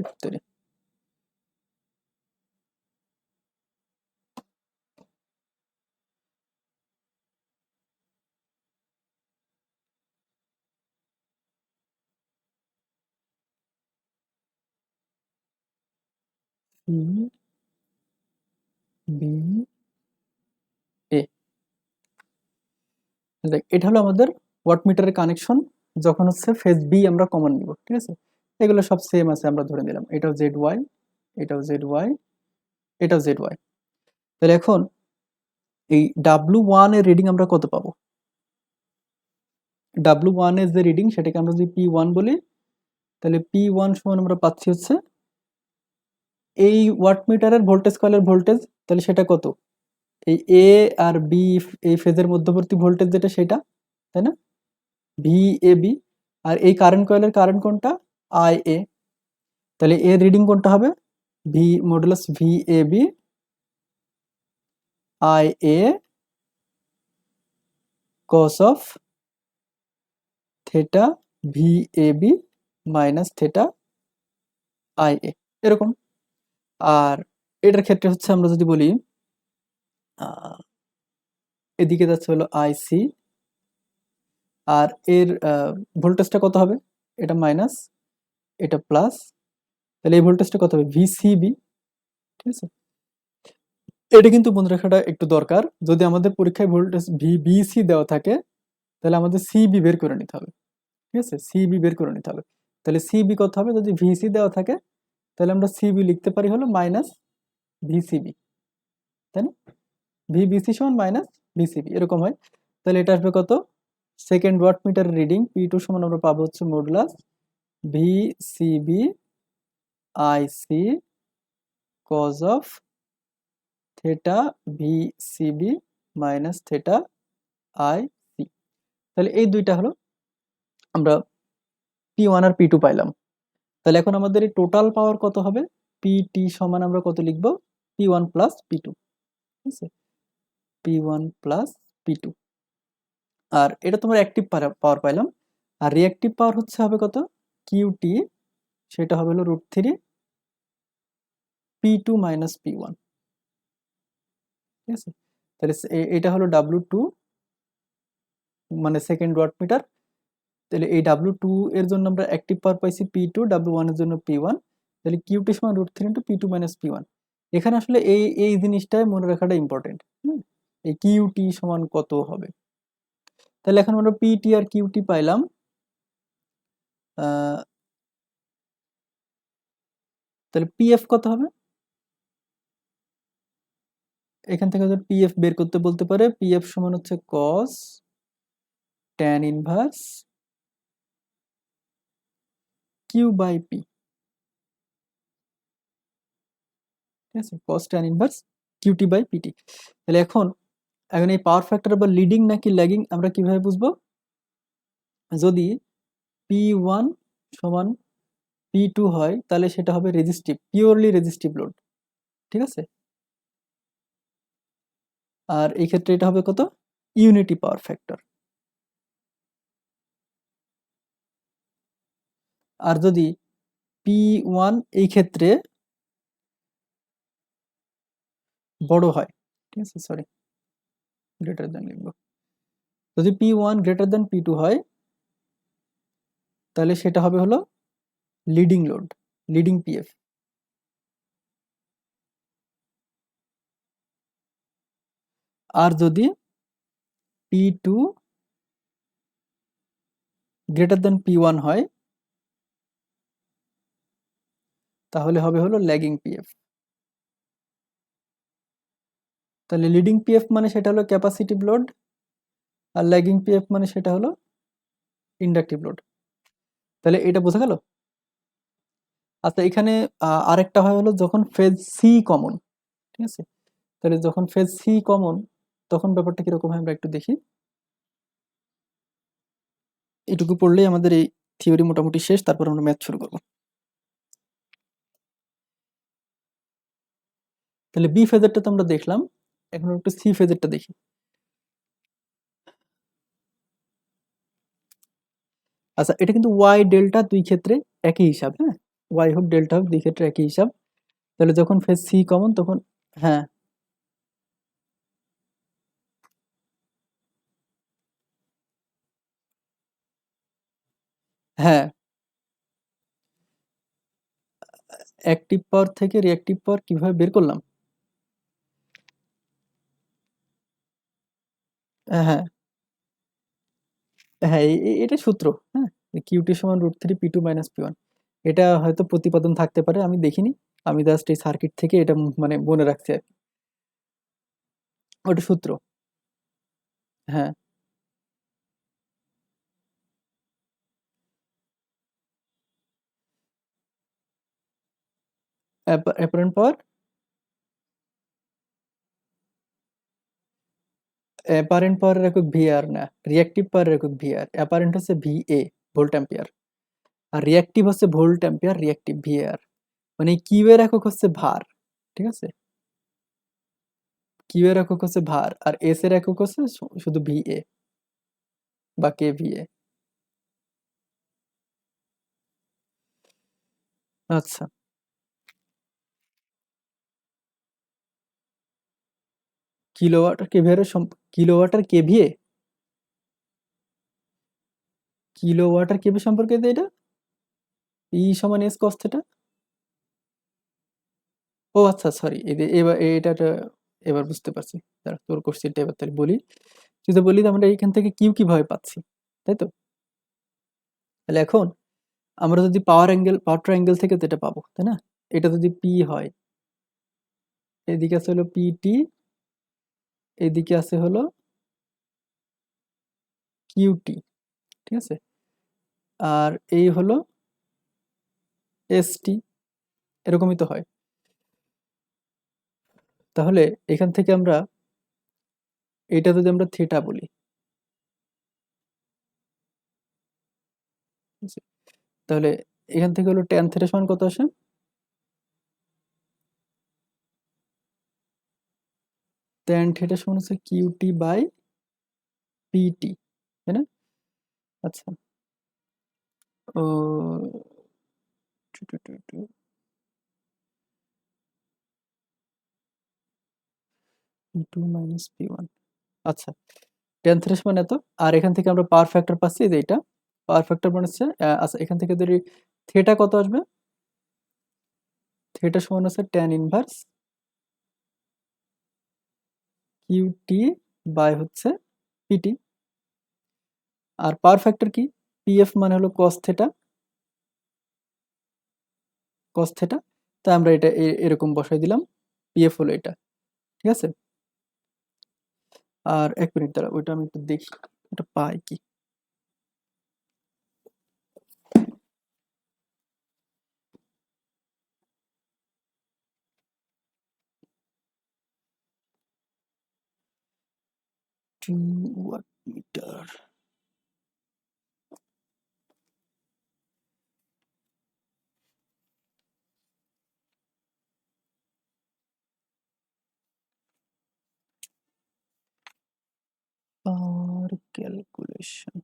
ধেত্তেরি। C B A. দেখ, এটা হলো আমাদের ওয়াটমিটারের কানেকশন যখন হচ্ছে ফেজ বি আমরা কমন নিব, ঠিক আছে? এগুলো সব সেম আছে আমরা ধরে নিলাম, এটাও জেড ওয়াই, এটাও জেড ওয়াই, এটাও জেড ওয়াই। তাহলে এখন এই W1 এর রিডিং আমরা কত পাবো? W1 এর যে রিডিং সেটাকে আমরা যদি P1 বলি, তাহলে P1 সমান আমরা পাচ্ছি হচ্ছে এই ওয়াটমিটারের ভোল্টেজ কয়েলের ভোল্টেজ, তাহলে সেটা কত? এই এ আর বি, এই ফেজের মধ্যবর্তী ভোল্টেজ যেটা সেটা, তাই না? V A B. আর এই কারেন্ট কয়েলের কারেন্ট কোনটা? I A. তাহলে এর রিডিং কোনটা হবে? V modulus V A B I A cos of theta V A B minus theta I A, এরকম। আর এটার ক্ষেত্রে হচ্ছে আমরা যদি বলি এদিকে যাচ্ছে হলো আইসি, আর এর ভোল্টেজটা কত হবে? এটা মাইনাস, এটা প্লাস, তাহলে এই ভোল্টেজটা কত হবে? ভিসিবি, ঠিক আছে? এটা কিন্তু মনে রাখাটা একটু দরকার, যদি আমাদের পরীক্ষায় ভোল্টেজ ভিবিসি দেওয়া থাকে তাহলে আমাদের সিবি বের করে নিতে হবে, ঠিক আছে? সিবি বের করে নিতে হবে। তাহলে সিবি কত হবে? যদি ভিসি দেওয়া থাকে তাহলে আমরা সিবি লিখতে পারি হলো মাইনাস ভিসিবি, তাই না? ভিবিসি সমান মাইনাস ভিসিবি, এরকম হয়। তাহলে এটা আসবে কত? Second watt meter reading P2 সমান আমরা পাবো হচ্ছে modulus VCB IC cos of theta VCB minus theta I C. তাহলে এই দুইটা হলো আমরা P1 আর P2 পাইলাম। তাহলে এখন আমাদের এই টোটাল পাওয়ার কত হবে? পিটি সমান আমরা কত লিখবো? P1 প্লাস P2, ঠিক আছে? P1 plus P2। আর এটা তোমার অ্যাক্টিভ পাওয়ার পাইলাম। আর রিঅ্যাক্টিভ পাওয়ার হচ্ছে হবে কত? কিউটি, সেটা হবে হলো √3 P2 মাইনাস P1, ঠিক আছে? তাহলে এটা হলো W2 মানে সেকেন্ড ওয়াট মিটার। তাহলে এই W2 এর জন্য আমরা অ্যাক্টিভ পাওয়ার পাইছি P2, W1 এর জন্য P1। তাহলে কিউটি সমান √3 ইন্টু P2 মাইনাস P1। এখানে আসলে এই এই জিনিসটাই মনে রাখাটা ইম্পর্টেন্ট। এই কিউটি সমান কত হবে? তাহলে এখন আমরা পিটি আর কিউটি পাইলাম। তাহলে পিএফ কত হবে? এখান থেকে যদি পিএফ বের করতে বলতে পারে, পিএফ সমান হচ্ছে cos tan inverse Q by P, ঠিক আছে? Cos tan inverse QT by PT. তাহলে এখন এখন এই পাওয়ার ফ্যাক্টর বা লিডিং নাকি ল্যাগিং আমরা কিভাবে বুঝবো? যদি P1 সমান P2 হয় তাহলে সেটা হবে রেজিস্টিভ, পিওরলি রেজিস্টিভ লোড, ঠিক আছে? আর এই ক্ষেত্রে এটা হবে কত? Unity power factor. আর যদি P1 এই ক্ষেত্রে বড় হয়, ঠিক আছে? সরি, গ্রেটার দেন লিখবো। যদি P1 গ্রেটার দেন P2 হয় তাহলে সেটা হবে হলো লিডিং লোড, লিডিং পিএফ। আর যদি P2 গ্রেটার দেন P1 হয় তাহলে হবে হলো ল্যাগিং পিএফ। তাহলে লিডিং পিএফ মানে সেটা হলো ক্যাপাসিটিভ লোড, আর ল্যাগিং পিএফ মানে সেটা হলো ইন্ডাকটিভ লোড। তাহলে এটা বোঝা গেল? আচ্ছা, এখানে আরেকটা হয় হলো যখন ফেজ সি কমন, ঠিক আছে? তাহলে যখন ফেজ সি কমন তখন ব্যাপারটা কিরকম হয় আমরা একটু দেখি। এটুকু পড়লেই আমাদের এই থিওরি মোটামুটি শেষ, তারপর আমরা ম্যাথ শুরু করব। তাহলে বি ফেজারটা তো আমরা দেখলাম, এখন একটু সি ফেজারটা দেখি। আচ্ছা, এটা কিন্তু ওয়াই ডেল্টা দুই ক্ষেত্রে একই হিসাব, হ্যাঁ? ওয়াই হোক ডেল্টা হোক দুই ক্ষেত্রে একই হিসাব। তাহলে যখন ফেজ সি কমন তখন, হ্যাঁ হ্যাঁ, অ্যাক্টিভ পাওয়ার থেকে রিঅ্যাক্টিভ পাওয়ার কিভাবে বের করলাম? হ্যাঁ হ্যাঁ, এটা সূত্র। হ্যাঁ, কিউটি সমান √3 P2 - P1। এটা হয়তো প্রতিপাদন থাকতে পারে, আমি দেখিনি। আমি জাস্ট এই সার্কিট থেকে এটা মানে মনে রাখছি আর কি। ওটা সূত্র। হ্যাঁ, অ্যাপারেন্ট পাওয়ার, অ্যাপারেন্ট পাওয়ারের একক ভিআর না, রিঅ্যাক্টিভ পাওয়ারের একক ভিআর। অ্যাপারেন্ট হচ্ছে ভিএ, ভোল্ট অ্যাম্পিয়ার। আর রিঅ্যাক্টিভ হচ্ছে ভোল্ট অ্যাম্পিয়ার, রিঅ্যাক্টিভ ভিআর। মানে কিউ এর একক হচ্ছে ভার। ঠিক আছে, কিউ এর একক হচ্ছে ভার, আর এস এর একক হচ্ছে শুধু ভিএ বা কে ভিএ। আচ্ছা, কিলোওয়াট আর কেভিআর এর কিলোওয়াট আর কেভিএ, কিলোওয়াট আর কেভি সম্পর্কে তো এটা ই সমান এস কস থিটা। ও আচ্ছা, সরি, এবার এবার বুঝতে পারছি। দাঁড়া, তোর কোশ্চেনটা এবার তাহলে বলি। তুই তো বললি যে আমরা এখান থেকে কিউ কিভাবে পাচ্ছি, তাই তো? তাহলে এখন আমরা যদি পাওয়ার ট্রায়াঙ্গেল থেকে তো এটা পাবো, তাই না? এটা যদি পি হয়, এদিকে আছে হলো পিটি, এদিকে আছে হলো কিউটি। ঠিক আছে, আর এই হলো এসটি, এরকমই তো হয়। তাহলে এখান থেকে আমরা এটা যদি আমরা থিটা বলি, ঠিক আছে? তাহলে এখান থেকে হলো ট্যান থিটা সমান কত আসে? ট্যান থিটা সমান হচ্ছে কিউটি বাই পিটি, তাই না? আচ্ছা, ও P2 - P1। আচ্ছা, ট্যান থিটা সমান এত। আর এখান থেকে আমরা পাওয়ার ফ্যাক্টর পাচ্ছি যে এটা পাওয়ার ফ্যাক্টর মানে হচ্ছে আচ্ছা, এখান থেকে যদি থিটা কত আসবে, থিটা সমান হচ্ছে ট্যান ইনভার্স কিউটি বাই হচ্ছে পিটি। আর পাওয়ার ফ্যাক্টর কি? পিএফ মানে হলো কস থিটা, কস থিটা। তাই আমরা এটা এরকম বসাই দিলাম, পিএফ হলো এটা। ঠিক আছে, আর এক মিনিট দ্বারা ওইটা আমি একটু দেখি এটা পাই কি। টু ওয়াট মিটার, পাওয়ার ক্যালকুলেশন।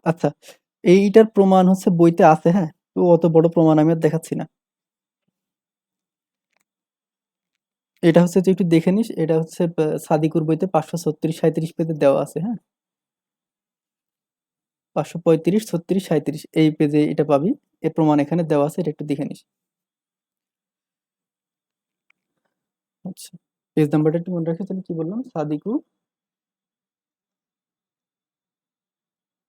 আচ্ছা, এইটার প্রমাণ হচ্ছে বইতে আছে, হ্যাঁ, তো অত বড় প্রমাণ আমি আর দেখাচ্ছি না। এটা হচ্ছে তুই একটু দেখে নিস, এটা হচ্ছে সাদিকুর বইতে 536-37 পেজে দেওয়া আছে, হ্যাঁ। 535-36-37 এই পেজে এটা পাবি। এর প্রমাণ এখানে দেওয়া আছে, এটা একটু দেখে নিস। আচ্ছা, পেজ নাম্বারটা একটু মনে রাখে, তাহলে কি বললাম? সাদিকু,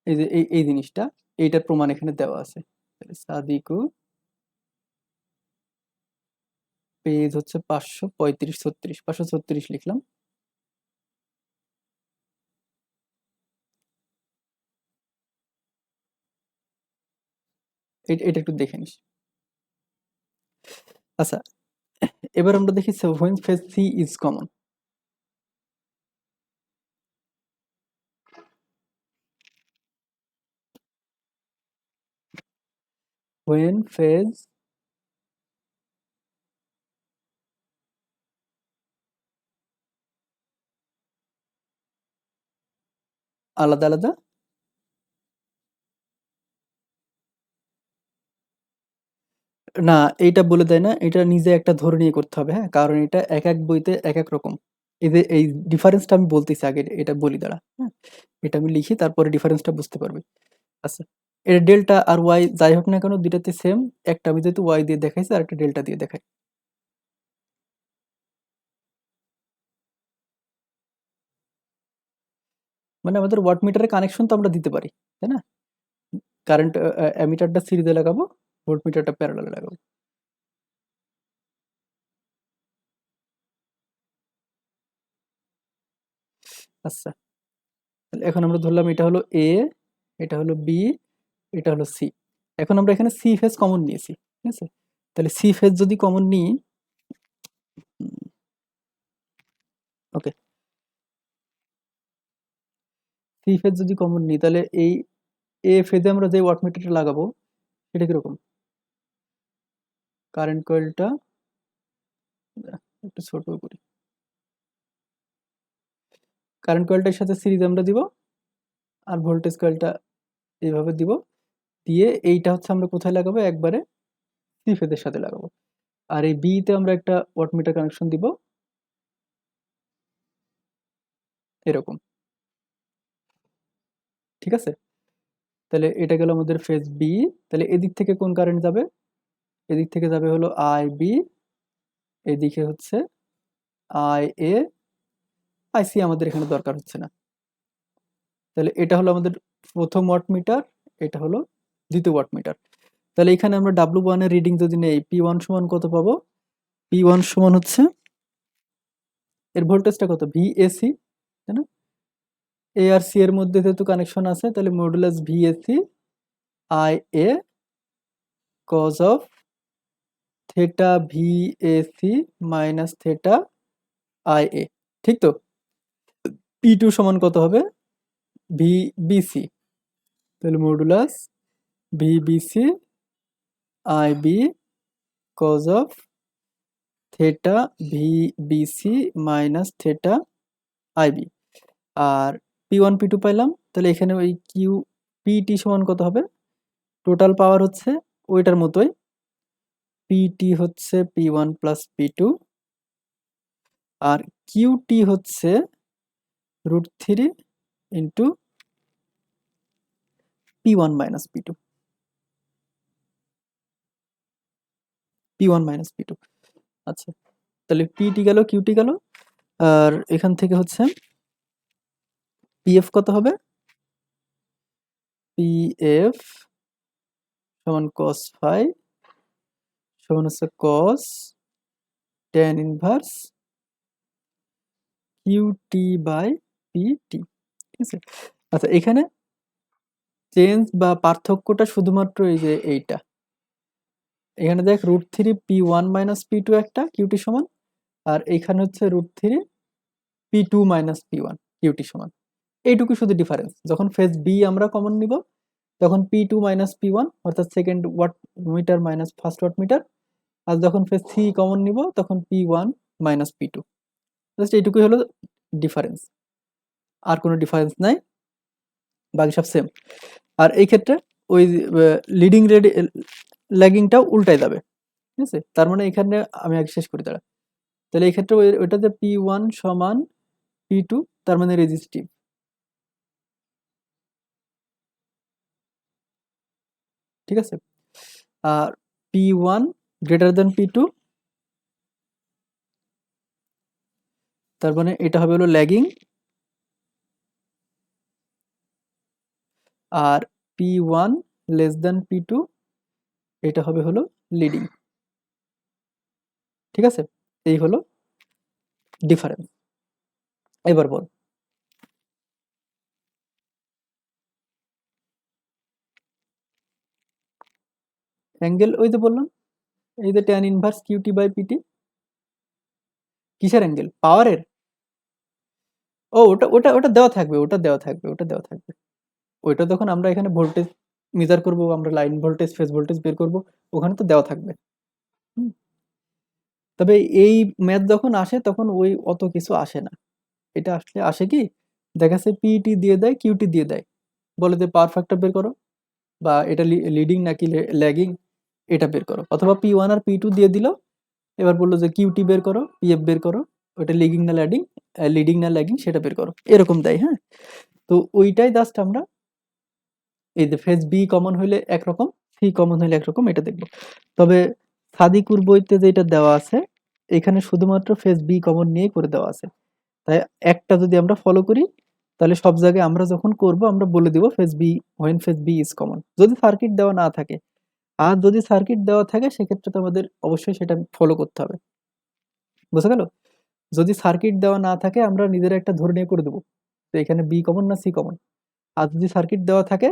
এই যে এই জিনিসটা, এইটার প্রমাণ এখানে দেওয়া আছে। তাহলে সাদিকু, পেজ হচ্ছে 535-36 536 লিখলাম। এটা একটু দেখে নিস। আচ্ছা, এবার আমরা দেখি when phase C is common। when phase আলাদা আলাদা? না, এইটা বলে দেয় না, এটা নিজে একটা ধরে নিয়ে করতে হবে, হ্যাঁ, কারণ এটা এক এক বইতে এক এক রকম। এই যে এই ডিফারেন্সটা আমি বলতেছি আগে, এটা বলি দাঁড়া, হ্যাঁ, এটা আমি লিখি, তারপরে ডিফারেন্সটা বুঝতে পারবি। আচ্ছা, এটা ডেল্টা আর ওয়াই যাই হোক না কেন দুইটাতে সেম। একটা আমি যেহেতু ওয়াই দিয়ে দেখাইছি আর একটা ডেল্টা দিয়ে দেখাই। মানে আমাদের ওয়াট মিটারের কানেকশন তো আমরা দিতে পারি, তাই না? কারেন্ট অ্যামিটারটা সিরিজে লাগাবো, ভোল্ট মিটারটা প্যারালালে লাগাবো। আচ্ছা, তাহলে এখন আমরা ধরলাম এটা হলো এ, এটা হলো বি, এটা হলো সি। এখন আমরা এখানে সি ফেজ কমন নিয়েছি, ঠিক আছে? তাহলে সি ফেজ যদি কমন নিই, ওকে, সি ফেজ যদি কমন নিই তাহলে এই এ ফেজে আমরা যে ওয়াটমিটারটা লাগাবো সেটা কিরকম? কারেন্ট কয়েলটা একটু ছোট করি, কারেন্ট কয়েলটার সাথে সিরিজ আমরা দিব, আর ভোল্টেজ কয়েলটা এইভাবে দিব, দিয়ে এইটা হচ্ছে আমরা কোথায় লাগাবো, একবারে সি ফেজের সাথে লাগাবো। আর এই বি তে আমরা একটা ওয়াটমিটার কানেকশন দিব এরকম, ঠিক আছে? তাহলে এটা গেল আমাদের ফেজ বি। তাহলে এদিক থেকে কোন কারেন্ট যাবে? এদিক থেকে যাবে হলো আই বি, এদিকে হচ্ছে আই এ, আই সি আমাদের এখানে দরকার হচ্ছে না। তাহলে এটা হলো আমাদের প্রথম ওয়াট মিটার, এটা হলো দ্বিতীয় ওয়াট মিটার। তাহলে এখানে আমরা ডাব্লু ওয়ান এর রিডিং যদি নেই, পি ওয়ান সমান কত পাবো? পি ওয়ান সমান হচ্ছে এর ভোল্টেজটা কত, ভিএসি, তাই না? এ আর সি এর মধ্যে যেহেতু কানেকশন আছে, তাহলে modulus VAC I A cos of theta VAC minus theta I A, ঠিক তো? পি টু সমান কত হবে? ভিবিসি, তাহলে modulus VBC I B cos of theta VBC minus theta IB. আর পি ওয়ান পি টু পাইলাম, তাহলে এখানে ওই কিউ পিটি সমান কত হবে? টোটাল পাওয়ার হচ্ছে ওইটার মতোই, পিটি হচ্ছে P one plus P two, আর কিউটি হচ্ছে √3 into P one minus P two, P one minus P two. আচ্ছা, তাহলে পিটি গেল, কিউটি গেল, আর এখান থেকে হচ্ছে পিএফ কত হবে? পিএফ সমান cos ফাই সমান হচ্ছে cos tan inverse QT by PT, ঠিক আছে? আচ্ছা, এখানে চেঞ্জ বা পার্থক্যটা শুধুমাত্র এই যে এইটা, এখানে দেখ √3 P one minus P two একটা কিউটি সমান, আর এইখানে হচ্ছে √3 P two minus P one QT সমান। এইটুকু শুধু ডিফারেন্স। যখন ফেজ বি আমরা কমন নিব তখন P two minus P one অর্থাৎ second watt metre minus first watt metre, আর যখন ফেজ সি কমন নিব তখন P one minus P two. Just এইটুকুই হলো ডিফারেন্স, আর কোনো ডিফারেন্স নাই, বাকি সব সেম। আর এই ক্ষেত্রে ওই লিডিং ল্যাগিংটাও উল্টায় যাবে, ঠিক আছে? তার মানে এখানে আমি আগে শেষ করি দাঁড়া। তাহলে এই ক্ষেত্রে ওইটাতে পি ওয়ান সমান পি টু, তার মানে রেজিস্টিভ, ঠিক আছে? আর P one greater than P two, তার মানে এটা হবে হলো ল্যাগিং, আর P one less than P two, এটা হবে হলো লিডিং, ঠিক আছে? এই হলো ডিফারেন্স। এবার বল। অ্যাঙ্গেল ওই যে বললাম, এই যে tan inverse QT by PT. কিসের অ্যাঙ্গেল? পাওয়ারের? ও ওটা ওটা ওটা দেওয়া থাকবে, ওটা দেওয়া থাকবে, ওটা দেওয়া থাকবে। ওইটা তখন আমরা এখানে ভোল্টেজ মেজার করব, আমরা লাইন ভোল্টেজ ফেজ ভোল্টেজ বের করব, ওখানে তো দেওয়া থাকবে। হুম। তবে এই ম্যাথ যখন আসে তখন ওই অত কিছু আসে না। এটা আসলে আসে কি, দেখা যাচ্ছে পিইটি দিয়ে দেয়, কিউটি দিয়ে দেয়, বলে যে পাওয়ার ফ্যাক্টর বের করো, বা এটা লিডিং নাকি ল্যাগিং এটা বের করো, অথবা P1 আর P2 দিয়ে দিল, এবার বললো যে কিউটি বের করো, পিএফ বের করো, ওটা লিডিং না ল্যাডিং, লিডিং না ল্যাগিং সেটা বের করো, এরকম দেয়। হ্যাঁ, তো ওইটাই জাস্ট আমরা এই যে ফেজ বি কমন হইলে একরকম, সি কমন হইলে একরকম, এটা দেখবো। তবে সাদিকুর বইতে যেটা দেওয়া আছে, এখানে শুধুমাত্র ফেজ বি কমন নিয়ে করে দেওয়া আছে। তাই একটা যদি আমরা ফলো করি, তাহলে সব জায়গায় আমরা যখন করব আমরা বলে দিব phase B, when phase B is common, যদি সার্কিট দেওয়া না থাকে। আর যদি সার্কিট দেওয়া থাকে সেক্ষেত্রে তো আমাদের অবশ্যই সেটা ফলো করতে হবে। বুঝা গেল? যদি সার্কিট দেওয়া না থাকে আমরা নিজেরা একটা ধরে নিয়ে করে দেবো তো এখানে বি কমন না সি কমন। আর যদি সার্কিট দেওয়া থাকে,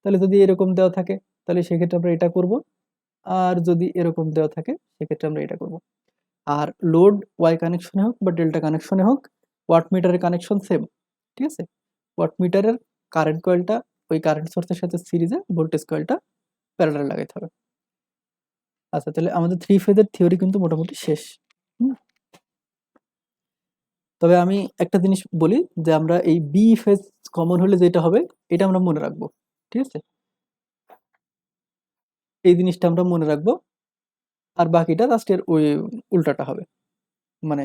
তাহলে যদি এরকম দেওয়া থাকে, তাহলে সেক্ষেত্রে আমরা এটা করব। আর যদি এরকম দেওয়া থাকে সেক্ষেত্রে আমরা এটা করব। আর লোড ওয়াই কানেকশনে হোক বা ডেল্টা কানেকশনে হোক, ওয়াটমিটারের কানেকশন সেম। ঠিক আছে, ওয়াটমিটারের কারেন্ট কয়েলটা ওই কারেন্ট সোর্সের সাথে সিরিজে, ভোল্টেজ কয়েলটা প্যারালাল লাগাইতে হবে। আচ্ছা, তাহলে আমাদের থ্রি ফেজের থিওরি কিন্তু মোটামুটি শেষ। হুম, তবে আমি একটা জিনিস বলি, যে আমরা এই বি ফেজ কমন হলে যেটা হবে এটা আমরা মনে রাখবো। ঠিক আছে, এই জিনিসটা আমরা মনে রাখবো, আর বাকিটা লাস্টের ওই উল্টাটা হবে। মানে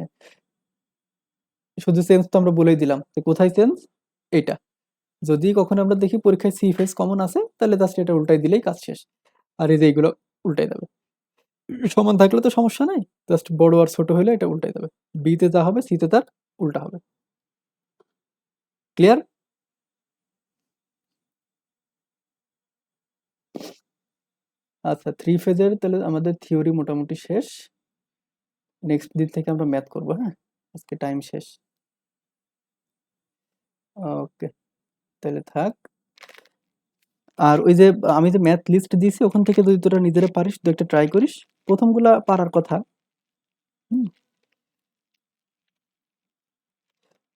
শুধু চেঞ্জ তো আমরা বলেই দিলাম যে কোথায় চেঞ্জ, এইটা। যদি কখনো আমরা দেখি পরীক্ষায় সি ফেজ কমন আছে, তাহলে জাস্ট এটা উল্টাই দিলেই কাজ শেষ। আর এই যে এইগুলো উল্টাই দেবে, সমান থাকলে তো সমস্যা নাই, জাস্ট বড় আর ছোট হলে এটা উল্টাই দেবে। বিতে যা হবে সিতে তার উল্টা হবে। ক্লিয়ার? আচ্ছা, থ্রি ফেজের তাহলে আমাদের থিওরি মোটামুটি শেষ। নেক্সট দিন থেকে আমরা ম্যাথ করবো। হ্যাঁ, আজকে টাইম শেষ। ওকে, তাহলে থাক। আর ওই যে আমি যে ম্যাথ লিস্ট দিয়েছি ওখান থেকে যদি তোরা নিজেরা পারিস দু একটা ট্রাই করিস, প্রথমগুলা পারার কথা। হুম,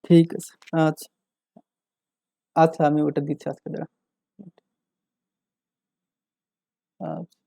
ঠিক আছে। আচ্ছা, আচ্ছা, আমি ওটা দিচ্ছি আজকে, দাঁড়া। আচ্ছা।